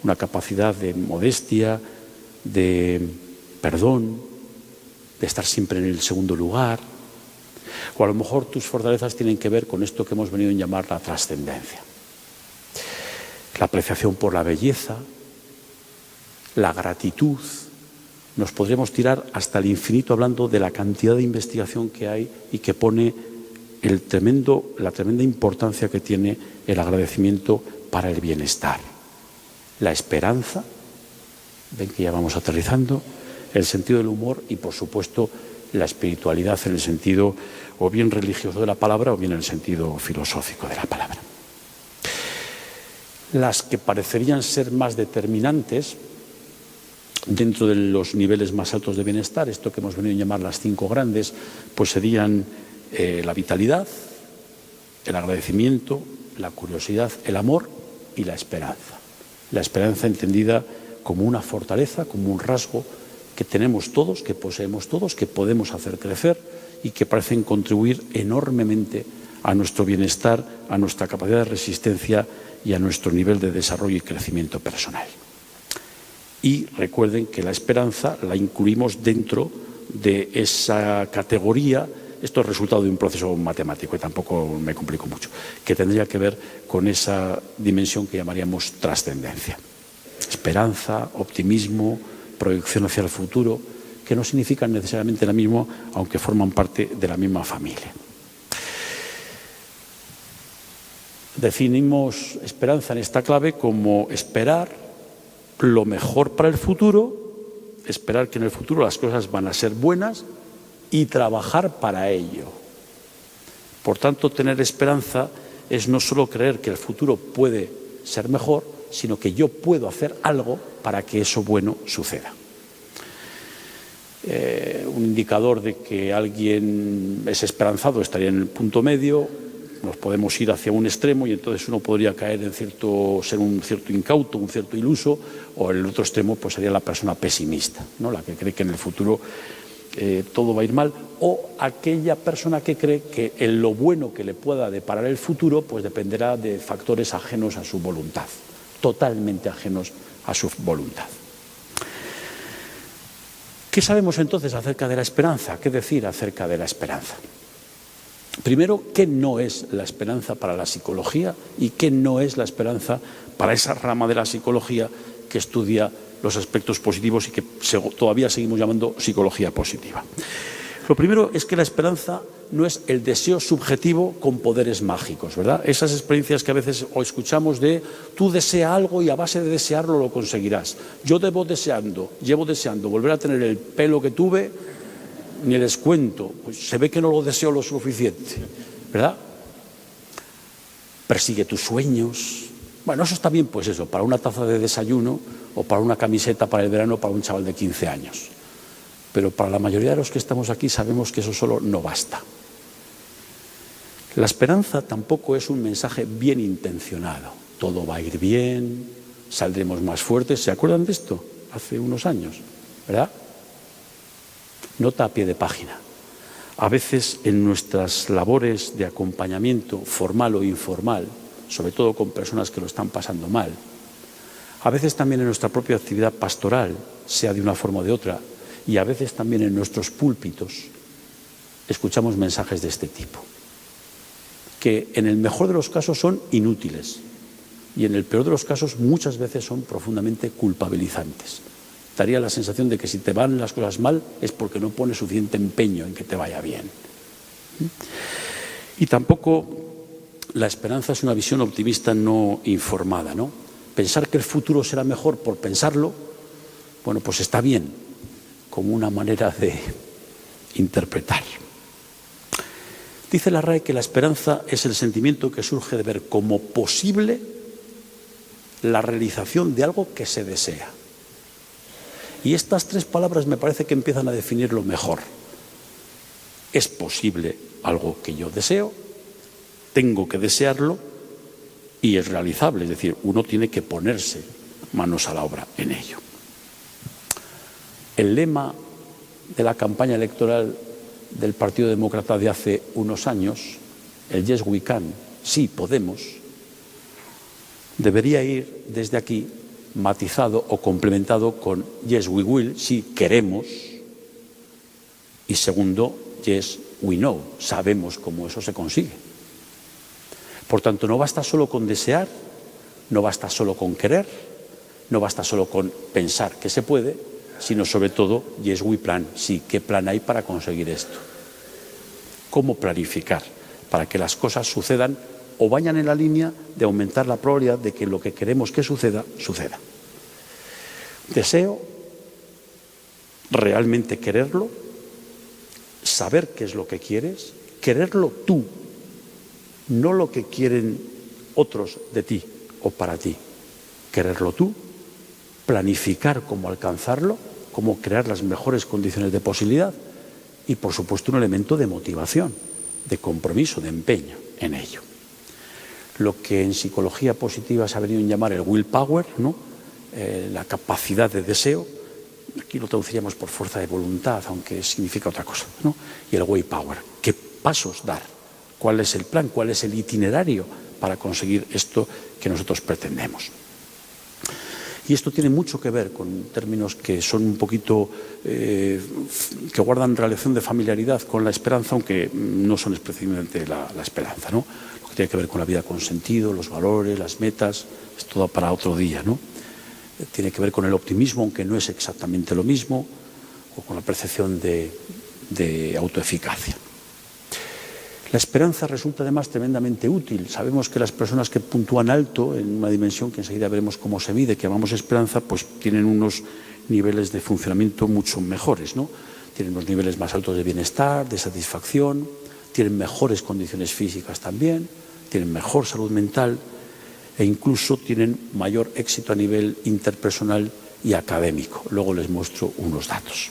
Una capacidad de modestia, de perdón, de estar siempre en el segundo lugar. O a lo mejor tus fortalezas tienen que ver con esto que hemos venido a llamar la trascendencia. La apreciación por la belleza, la gratitud. Nos podríamos tirar hasta el infinito hablando de la cantidad de investigación que hay y que pone la tremenda importancia que tiene el agradecimiento para el bienestar. La esperanza, ven que ya vamos aterrizando, el sentido del humor y, por supuesto, la espiritualidad en el sentido o bien religioso de la palabra o bien en el sentido filosófico de la palabra. Las que parecerían ser más determinantes dentro de los niveles más altos de bienestar, esto que hemos venido a llamar las 5 grandes, pues serían la vitalidad, el agradecimiento, la curiosidad, el amor y la esperanza. La esperanza entendida como una fortaleza, como un rasgo que tenemos todos, que poseemos todos, que podemos hacer crecer y que parecen contribuir enormemente a nuestro bienestar, a nuestra capacidad de resistencia y a nuestro nivel de desarrollo y crecimiento personal. Y recuerden que la esperanza la incluimos dentro de esa categoría. Esto es resultado de un proceso matemático y tampoco me complico mucho, que tendría que ver con esa dimensión que llamaríamos trascendencia. Esperanza, optimismo, proyección hacia el futuro, que no significan necesariamente lo mismo, aunque forman parte de la misma familia. Definimos esperanza en esta clave como esperar lo mejor para el futuro, esperar que en el futuro las cosas van a ser buenas y trabajar para ello. Por tanto, tener esperanza es no solo creer que el futuro puede ser mejor, sino que yo puedo hacer algo para que eso bueno suceda. Un indicador de que alguien es esperanzado estaría en el punto medio. Nos podemos ir hacia un extremo y entonces uno podría caer en ser un cierto incauto, un cierto iluso, o el otro extremo pues sería la persona pesimista, ¿no? La que cree que en el futuro todo va a ir mal, o aquella persona que cree que en lo bueno que le pueda deparar el futuro pues dependerá de factores ajenos a su voluntad, totalmente ajenos a su voluntad. ¿Qué sabemos entonces acerca de la esperanza? ¿Qué decir acerca de la esperanza? Primero, ¿qué no es la esperanza para la psicología y qué no es la esperanza para esa rama de la psicología que estudia los aspectos positivos y que todavía seguimos llamando psicología positiva? Lo primero es que la esperanza no es el deseo subjetivo con poderes mágicos, ¿verdad? Esas experiencias que a veces escuchamos de tú desea algo y a base de desearlo lo conseguirás. Yo llevo deseando volver a tener el pelo que tuve, ni les cuento, pues se ve que no lo deseo lo suficiente, ¿verdad? Persigue tus sueños. Bueno, eso está bien, pues eso, para una taza de desayuno o para una camiseta para el verano para un chaval de 15 años. Pero para la mayoría de los que estamos aquí sabemos que eso solo no basta. La esperanza tampoco es un mensaje bien intencionado. Todo va a ir bien, saldremos más fuertes. ¿Se acuerdan de esto? Hace unos años, ¿verdad? Nota a pie de página. A veces en nuestras labores de acompañamiento formal o informal, sobre todo con personas que lo están pasando mal, a veces también en nuestra propia actividad pastoral, sea de una forma o de otra, y a veces también en nuestros púlpitos, escuchamos mensajes de este tipo, que en el mejor de los casos son inútiles y en el peor de los casos muchas veces son profundamente culpabilizantes. Daría la sensación de que si te van las cosas mal es porque no pones suficiente empeño en que te vaya bien. Y tampoco la esperanza es una visión optimista no informada, ¿no? Pensar que el futuro será mejor por pensarlo, bueno, pues está bien, como una manera de interpretar. Dice la RAE que la esperanza es el sentimiento que surge de ver como posible la realización de algo que se desea. Y estas tres palabras me parece que empiezan a definirlo mejor. Es posible algo que yo deseo, tengo que desearlo y es realizable, es decir, uno tiene que ponerse manos a la obra en ello. El lema de la campaña electoral del Partido Demócrata de hace unos años, el Yes We Can, sí podemos, debería ir desde aquí matizado o complementado con Yes We Will, sí queremos, y segundo, Yes We Know, sabemos cómo eso se consigue. Por tanto, no basta solo con desear, no basta solo con querer, no basta solo con pensar que se puede, sino sobre todo, Yes We Plan, sí, ¿qué plan hay para conseguir esto? ¿Cómo planificar para que las cosas sucedan o vayan en la línea de aumentar la probabilidad de que lo que queremos que suceda, suceda? Deseo, realmente quererlo, saber qué es lo que quieres, quererlo tú, no lo que quieren otros de ti o para ti, quererlo tú, planificar cómo alcanzarlo, cómo crear las mejores condiciones de posibilidad y, por supuesto, un elemento de motivación, de compromiso, de empeño en ello. Lo que en psicología positiva se ha venido a llamar el willpower, ¿no? La capacidad de deseo, aquí lo traduciríamos por fuerza de voluntad, aunque significa otra cosa, ¿no? Y el way power, ¿qué pasos dar? ¿Cuál es el plan? ¿Cuál es el itinerario para conseguir esto que nosotros pretendemos? Y esto tiene mucho que ver con términos que son un poquito, que guardan relación de familiaridad con la esperanza, aunque no son específicamente la esperanza, ¿no? Lo que tiene que ver con la vida con sentido, los valores, las metas, es todo para otro día, ¿no? Tiene que ver con el optimismo, aunque no es exactamente lo mismo, o con la percepción de autoeficacia. La esperanza resulta además tremendamente útil. Sabemos que las personas que puntúan alto en una dimensión que enseguida veremos cómo se mide, que llamamos esperanza, pues tienen unos niveles de funcionamiento mucho mejores, ¿no? Tienen unos niveles más altos de bienestar, de satisfacción, tienen mejores condiciones físicas también, tienen mejor salud mental e incluso tienen mayor éxito a nivel interpersonal y académico. Luego les muestro unos datos.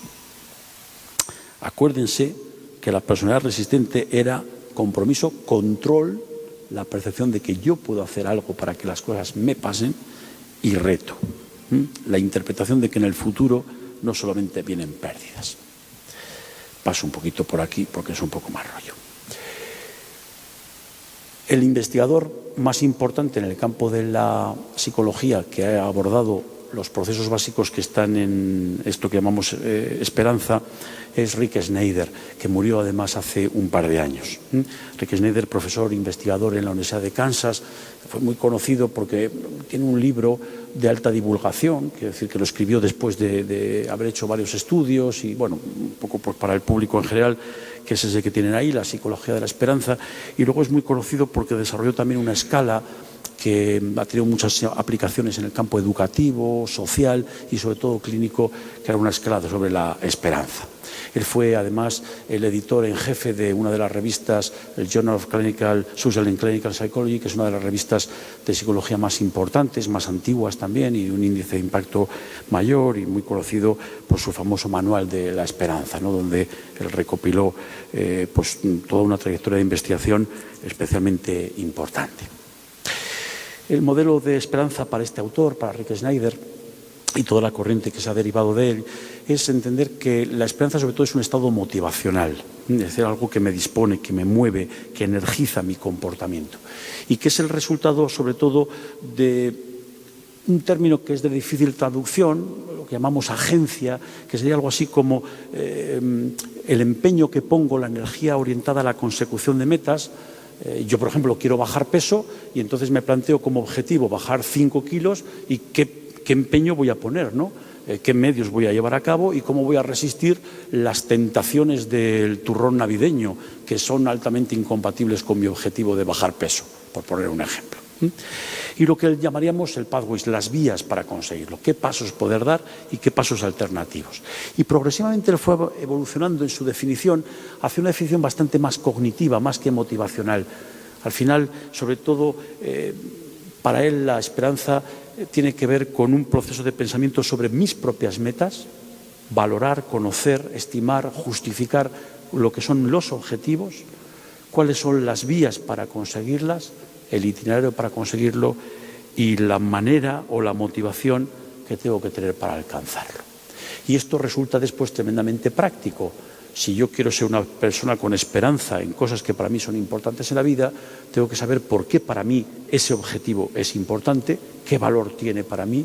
Acuérdense que la personalidad resistente era compromiso, control, la percepción de que yo puedo hacer algo para que las cosas me pasen, y reto, la interpretación de que en el futuro no solamente vienen pérdidas. Paso un poquito por aquí porque es un poco más rollo. El investigador más importante en el campo de la psicología que ha abordado los procesos básicos que están en esto que llamamos esperanza es Rick Snyder, que murió además hace un par de años. Rick Snyder, profesor investigador en la Universidad de Kansas, fue muy conocido porque tiene un libro de alta divulgación, quiero decir que lo escribió después de haber hecho varios estudios y, bueno, un poco pues para el público en general, que es ese que tienen ahí, la psicología de la esperanza, y luego es muy conocido porque desarrolló también una escala que ha tenido muchas aplicaciones en el campo educativo, social y sobre todo clínico, que era una escala sobre la esperanza. Él fue además el editor en jefe de una de las revistas, el Journal of Social and Clinical Psychology, que es una de las revistas de psicología más importantes, más antiguas también y de un índice de impacto mayor, y muy conocido por su famoso manual de la esperanza, ¿no? Donde él recopiló pues, toda una trayectoria de investigación especialmente importante. El modelo de esperanza para este autor, para Rick Snyder, y toda la corriente que se ha derivado de él, es entender que la esperanza sobre todo es un estado motivacional, es decir, algo que me dispone, que me mueve, que energiza mi comportamiento, y que es el resultado sobre todo de un término que es de difícil traducción, lo que llamamos agencia, que sería algo así como el empeño que pongo, la energía orientada a la consecución de metas. Yo, por ejemplo, quiero bajar peso y entonces me planteo como objetivo bajar 5 kilos y qué empeño voy a poner, ¿no? Qué medios voy a llevar a cabo y cómo voy a resistir las tentaciones del turrón navideño, que son altamente incompatibles con mi objetivo de bajar peso, por poner un ejemplo. Y lo que llamaríamos el pathways, las vías para conseguirlo, qué pasos poder dar y qué pasos alternativos. Y progresivamente él fue evolucionando en su definición hacia una definición bastante más cognitiva, más que motivacional. Al final, sobre todo, para él la esperanza tiene que ver con un proceso de pensamiento sobre mis propias metas, valorar, conocer, estimar, justificar lo que son los objetivos, cuáles son las vías para conseguirlas, el itinerario para conseguirlo y la manera o la motivación que tengo que tener para alcanzarlo. Y esto resulta después tremendamente práctico. Si yo quiero ser una persona con esperanza en cosas que para mí son importantes en la vida, tengo que saber por qué para mí ese objetivo es importante, qué valor tiene para mí,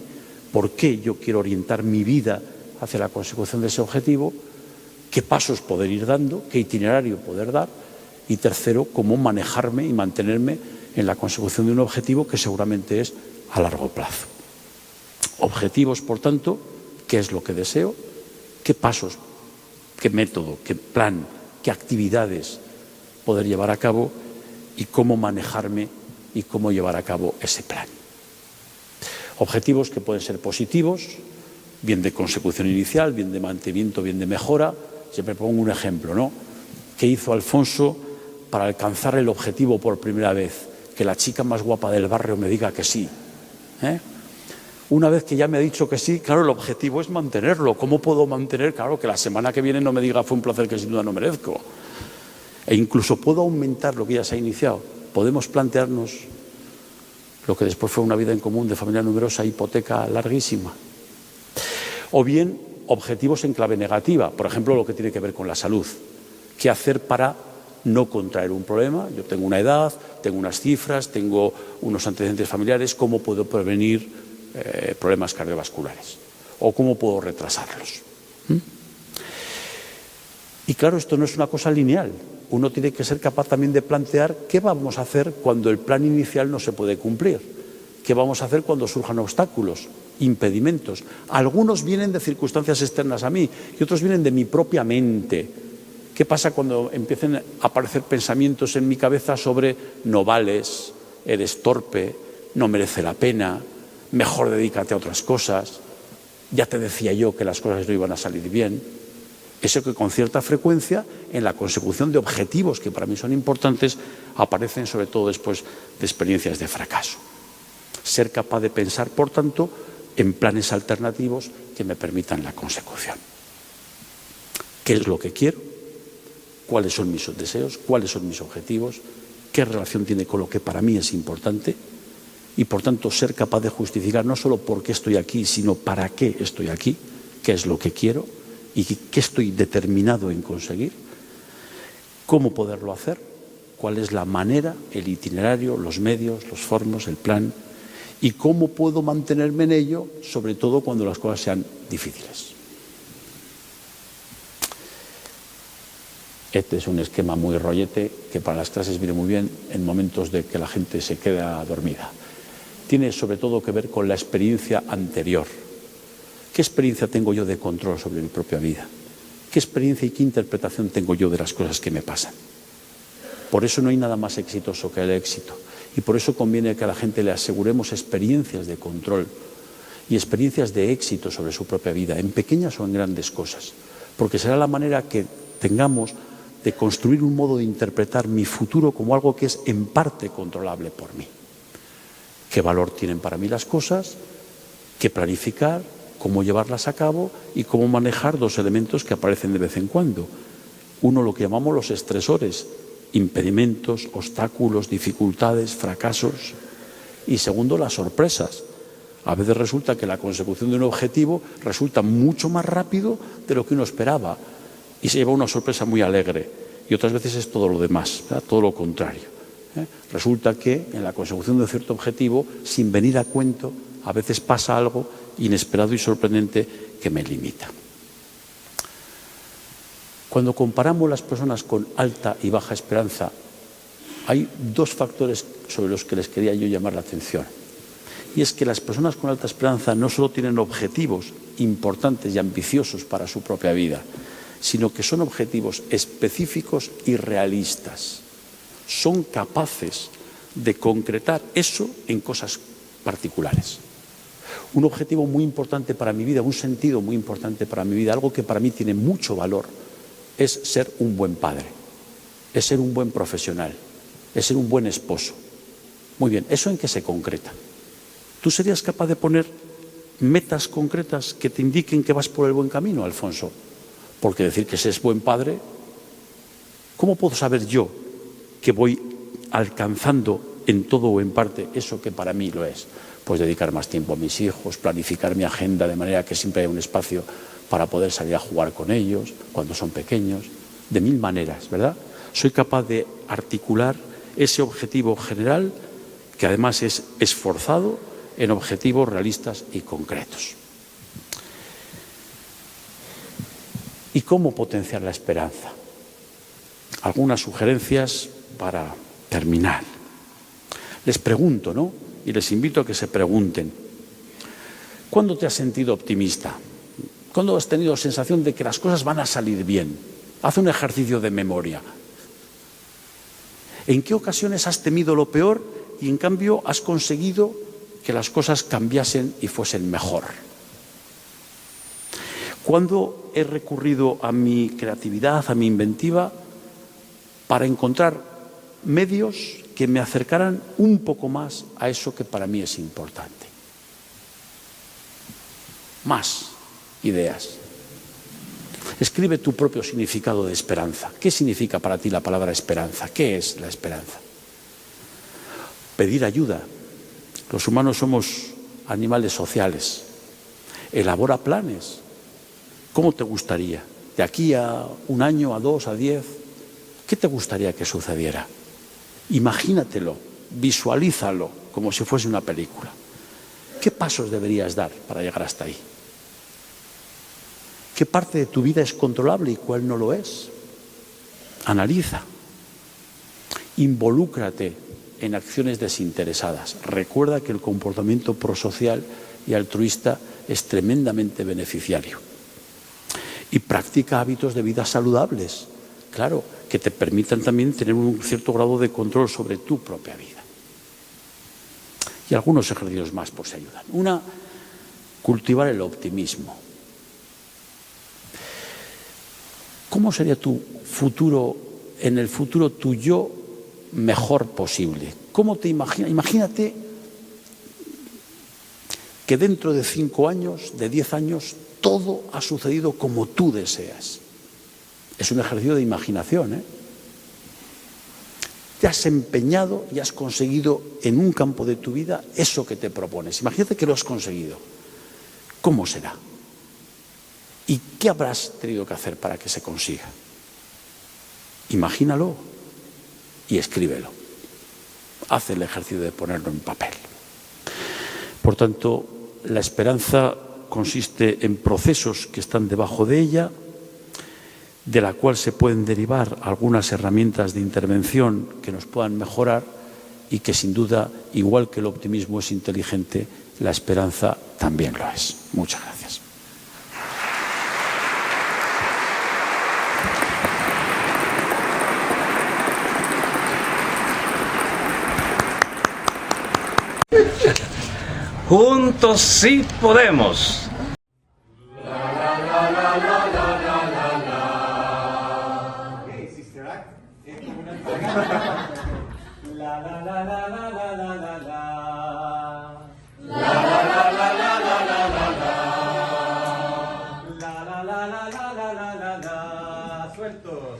por qué yo quiero orientar mi vida hacia la consecución de ese objetivo, qué pasos poder ir dando, qué itinerario poder dar, y tercero, cómo manejarme y mantenerme en la consecución de un objetivo que seguramente es a largo plazo. Objetivos, por tanto, ¿qué es lo que deseo? ¿Qué pasos, qué método, qué plan, qué actividades poder llevar a cabo y cómo manejarme y cómo llevar a cabo ese plan? Objetivos que pueden ser positivos, bien de consecución inicial, bien de mantenimiento, bien de mejora. Siempre pongo un ejemplo, ¿no? ¿Qué hizo Alfonso para alcanzar el objetivo por primera vez? Que la chica más guapa del barrio me diga que sí. Una vez que ya me ha dicho que sí, claro, el objetivo es mantenerlo. ¿Cómo puedo mantener? Claro, que la semana que viene no me diga fue un placer que sin duda no merezco. E incluso puedo aumentar lo que ya se ha iniciado. Podemos plantearnos lo que después fue una vida en común de familia numerosa, hipoteca larguísima. O bien objetivos en clave negativa, por ejemplo, lo que tiene que ver con la salud. ¿Qué hacer para no contraer un problema? Yo tengo una edad, tengo unas cifras, tengo unos antecedentes familiares, ¿cómo puedo prevenir problemas cardiovasculares? ¿O cómo puedo retrasarlos? Y claro, esto no es una cosa lineal. Uno tiene que ser capaz también de plantear qué vamos a hacer cuando el plan inicial no se puede cumplir. ¿Qué vamos a hacer cuando surjan obstáculos, impedimentos? Algunos vienen de circunstancias externas a mí y otros vienen de mi propia mente. ¿Qué pasa cuando empiecen a aparecer pensamientos en mi cabeza sobre no vales, eres torpe, no merece la pena, mejor dedícate a otras cosas, ya te decía yo que las cosas no iban a salir bien? Eso que con cierta frecuencia en la consecución de objetivos que para mí son importantes aparecen sobre todo después de experiencias de fracaso. Ser capaz de pensar, por tanto, en planes alternativos que me permitan la consecución. ¿Qué es lo que quiero? ¿Cuáles son mis deseos? ¿Cuáles son mis objetivos? ¿Qué relación tiene con lo que para mí es importante? Y por tanto ser capaz de justificar no solo por qué estoy aquí, sino para qué estoy aquí, qué es lo que quiero y qué estoy determinado en conseguir. ¿Cómo poderlo hacer? ¿Cuál es la manera, el itinerario, los medios, los formos, el plan? ¿Y cómo puedo mantenerme en ello, sobre todo cuando las cosas sean difíciles? Este es un esquema muy rollete que para las clases viene muy bien en momentos de que la gente se queda dormida. Tiene sobre todo que ver con la experiencia anterior. ¿Qué experiencia tengo yo de control sobre mi propia vida? ¿Qué experiencia y qué interpretación tengo yo de las cosas que me pasan? Por eso no hay nada más exitoso que el éxito. Y por eso conviene que a la gente le aseguremos experiencias de control y experiencias de éxito sobre su propia vida, en pequeñas o en grandes cosas. Porque será la manera que tengamos de construir un modo de interpretar mi futuro como algo que es en parte controlable por mí. ¿Qué valor tienen para mí las cosas? ¿Qué planificar? ¿Cómo llevarlas a cabo? Y cómo manejar dos elementos que aparecen de vez en cuando. Uno, lo que llamamos los estresores, impedimentos, obstáculos, dificultades, fracasos. Y segundo, las sorpresas. A veces resulta que la consecución de un objetivo resulta mucho más rápido de lo que uno esperaba y se lleva una sorpresa muy alegre. Y otras veces es todo lo demás, ¿verdad? Todo lo contrario. Resulta que en la consecución de un cierto objetivo, sin venir a cuento, a veces pasa algo inesperado y sorprendente que me limita. Cuando comparamos las personas con alta y baja esperanza, hay dos factores sobre los que les quería yo llamar la atención. Y es que las personas con alta esperanza no solo tienen objetivos importantes y ambiciosos para su propia vida, sino que son objetivos específicos y realistas. Son capaces de concretar eso en cosas particulares. Un objetivo muy importante para mi vida, un sentido muy importante para mi vida, algo que para mí tiene mucho valor, es ser un buen padre, es ser un buen profesional, es ser un buen esposo. Muy bien, ¿eso en qué se concreta? ¿Tú serías capaz de poner metas concretas que te indiquen que vas por el buen camino, Alfonso? Porque decir que seas buen padre, ¿cómo puedo saber yo que voy alcanzando en todo o en parte eso que para mí lo es? Pues dedicar más tiempo a mis hijos, planificar mi agenda de manera que siempre haya un espacio para poder salir a jugar con ellos cuando son pequeños, de mil maneras, ¿verdad? Soy capaz de articular ese objetivo general, que además es esforzado, en objetivos realistas y concretos. ¿Y cómo potenciar la esperanza? Algunas sugerencias para terminar. Les pregunto, ¿no? Y les invito a que se pregunten, ¿cuándo te has sentido optimista? ¿Cuándo has tenido la sensación de que las cosas van a salir bien? Haz un ejercicio de memoria. ¿En qué ocasiones has temido lo peor y en cambio has conseguido que las cosas cambiasen y fuesen mejor? ¿Cuándo he recurrido a mi creatividad, a mi inventiva, para encontrar medios que me acercaran un poco más a eso que para mí es importante? Más ideas. Escribe tu propio significado de esperanza. ¿Qué significa para ti la palabra esperanza? ¿Qué es la esperanza? Pedir ayuda. Los humanos somos animales sociales. Elabora planes. ¿Cómo te gustaría? De aquí a 1 año, a 2, a 10, ¿qué te gustaría que sucediera? Imagínatelo, visualízalo como si fuese una película. ¿Qué pasos deberías dar para llegar hasta ahí? ¿Qué parte de tu vida es controlable y cuál no lo es? Analiza. Involúcrate en acciones desinteresadas. Recuerda que el comportamiento prosocial y altruista es tremendamente beneficiario. Y practica hábitos de vida saludables, claro, que te permitan también tener un cierto grado de control sobre tu propia vida. Y algunos ejercicios más por si ayudan. Una, cultivar el optimismo. ¿Cómo sería tu futuro, en el futuro tu yo mejor posible? ¿Cómo te imaginas? Imagínate que dentro de 5 años, de 10 años, todo ha sucedido como tú deseas. Es un ejercicio de imaginación, ¿eh? Te has empeñado y has conseguido en un campo de tu vida eso que te propones. Imagínate que lo has conseguido. ¿Cómo será? ¿Y qué habrás tenido que hacer para que se consiga? Imagínalo y escríbelo. Haz el ejercicio de ponerlo en papel. Por tanto, la esperanza consiste en procesos que están debajo de ella, de la cual se pueden derivar algunas herramientas de intervención que nos puedan mejorar y que sin duda, igual que el optimismo es inteligente, la esperanza también lo es. Muchas gracias. Juntos sí podemos. Sueltos.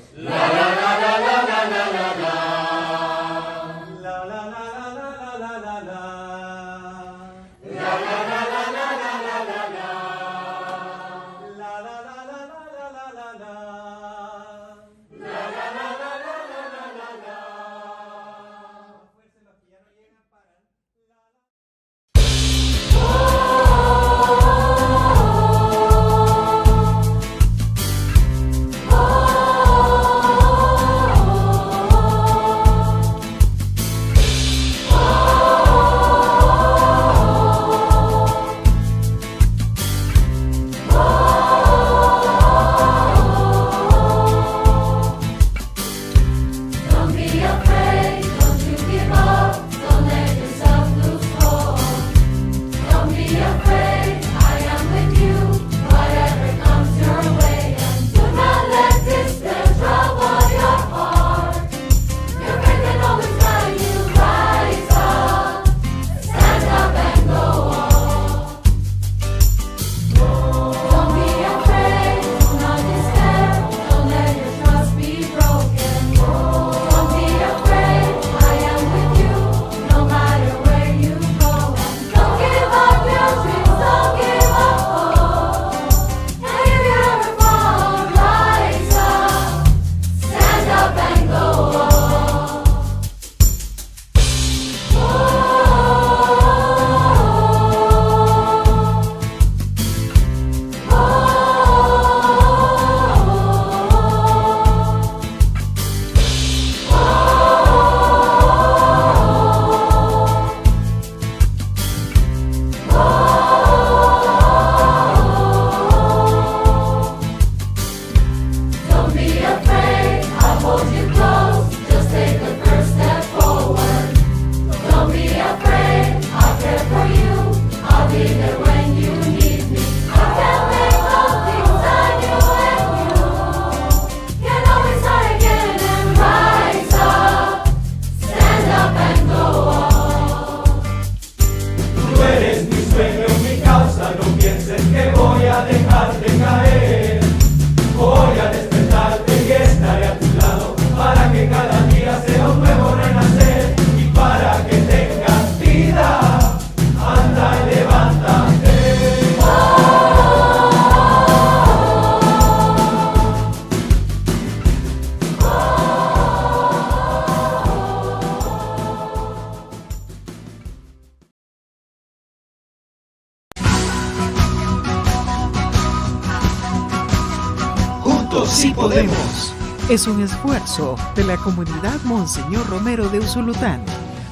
sí podemos. Es un esfuerzo de la comunidad Monseñor Romero de Usulután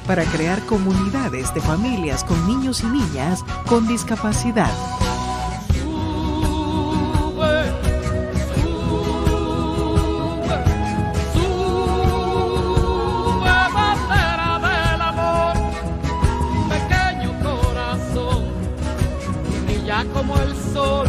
para crear comunidades de familias con niños y niñas con discapacidad. Como el sol,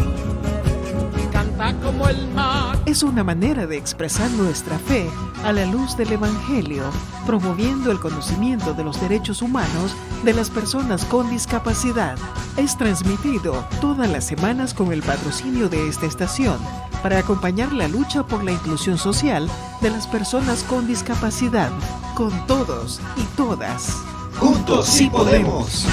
canta como el mar. Es una manera de expresar nuestra fe a la luz del Evangelio, promoviendo el conocimiento de los derechos humanos de las personas con discapacidad. Es transmitido todas las semanas con el patrocinio de esta estación para acompañar la lucha por la inclusión social de las personas con discapacidad, con todos y todas. Juntos sí podemos.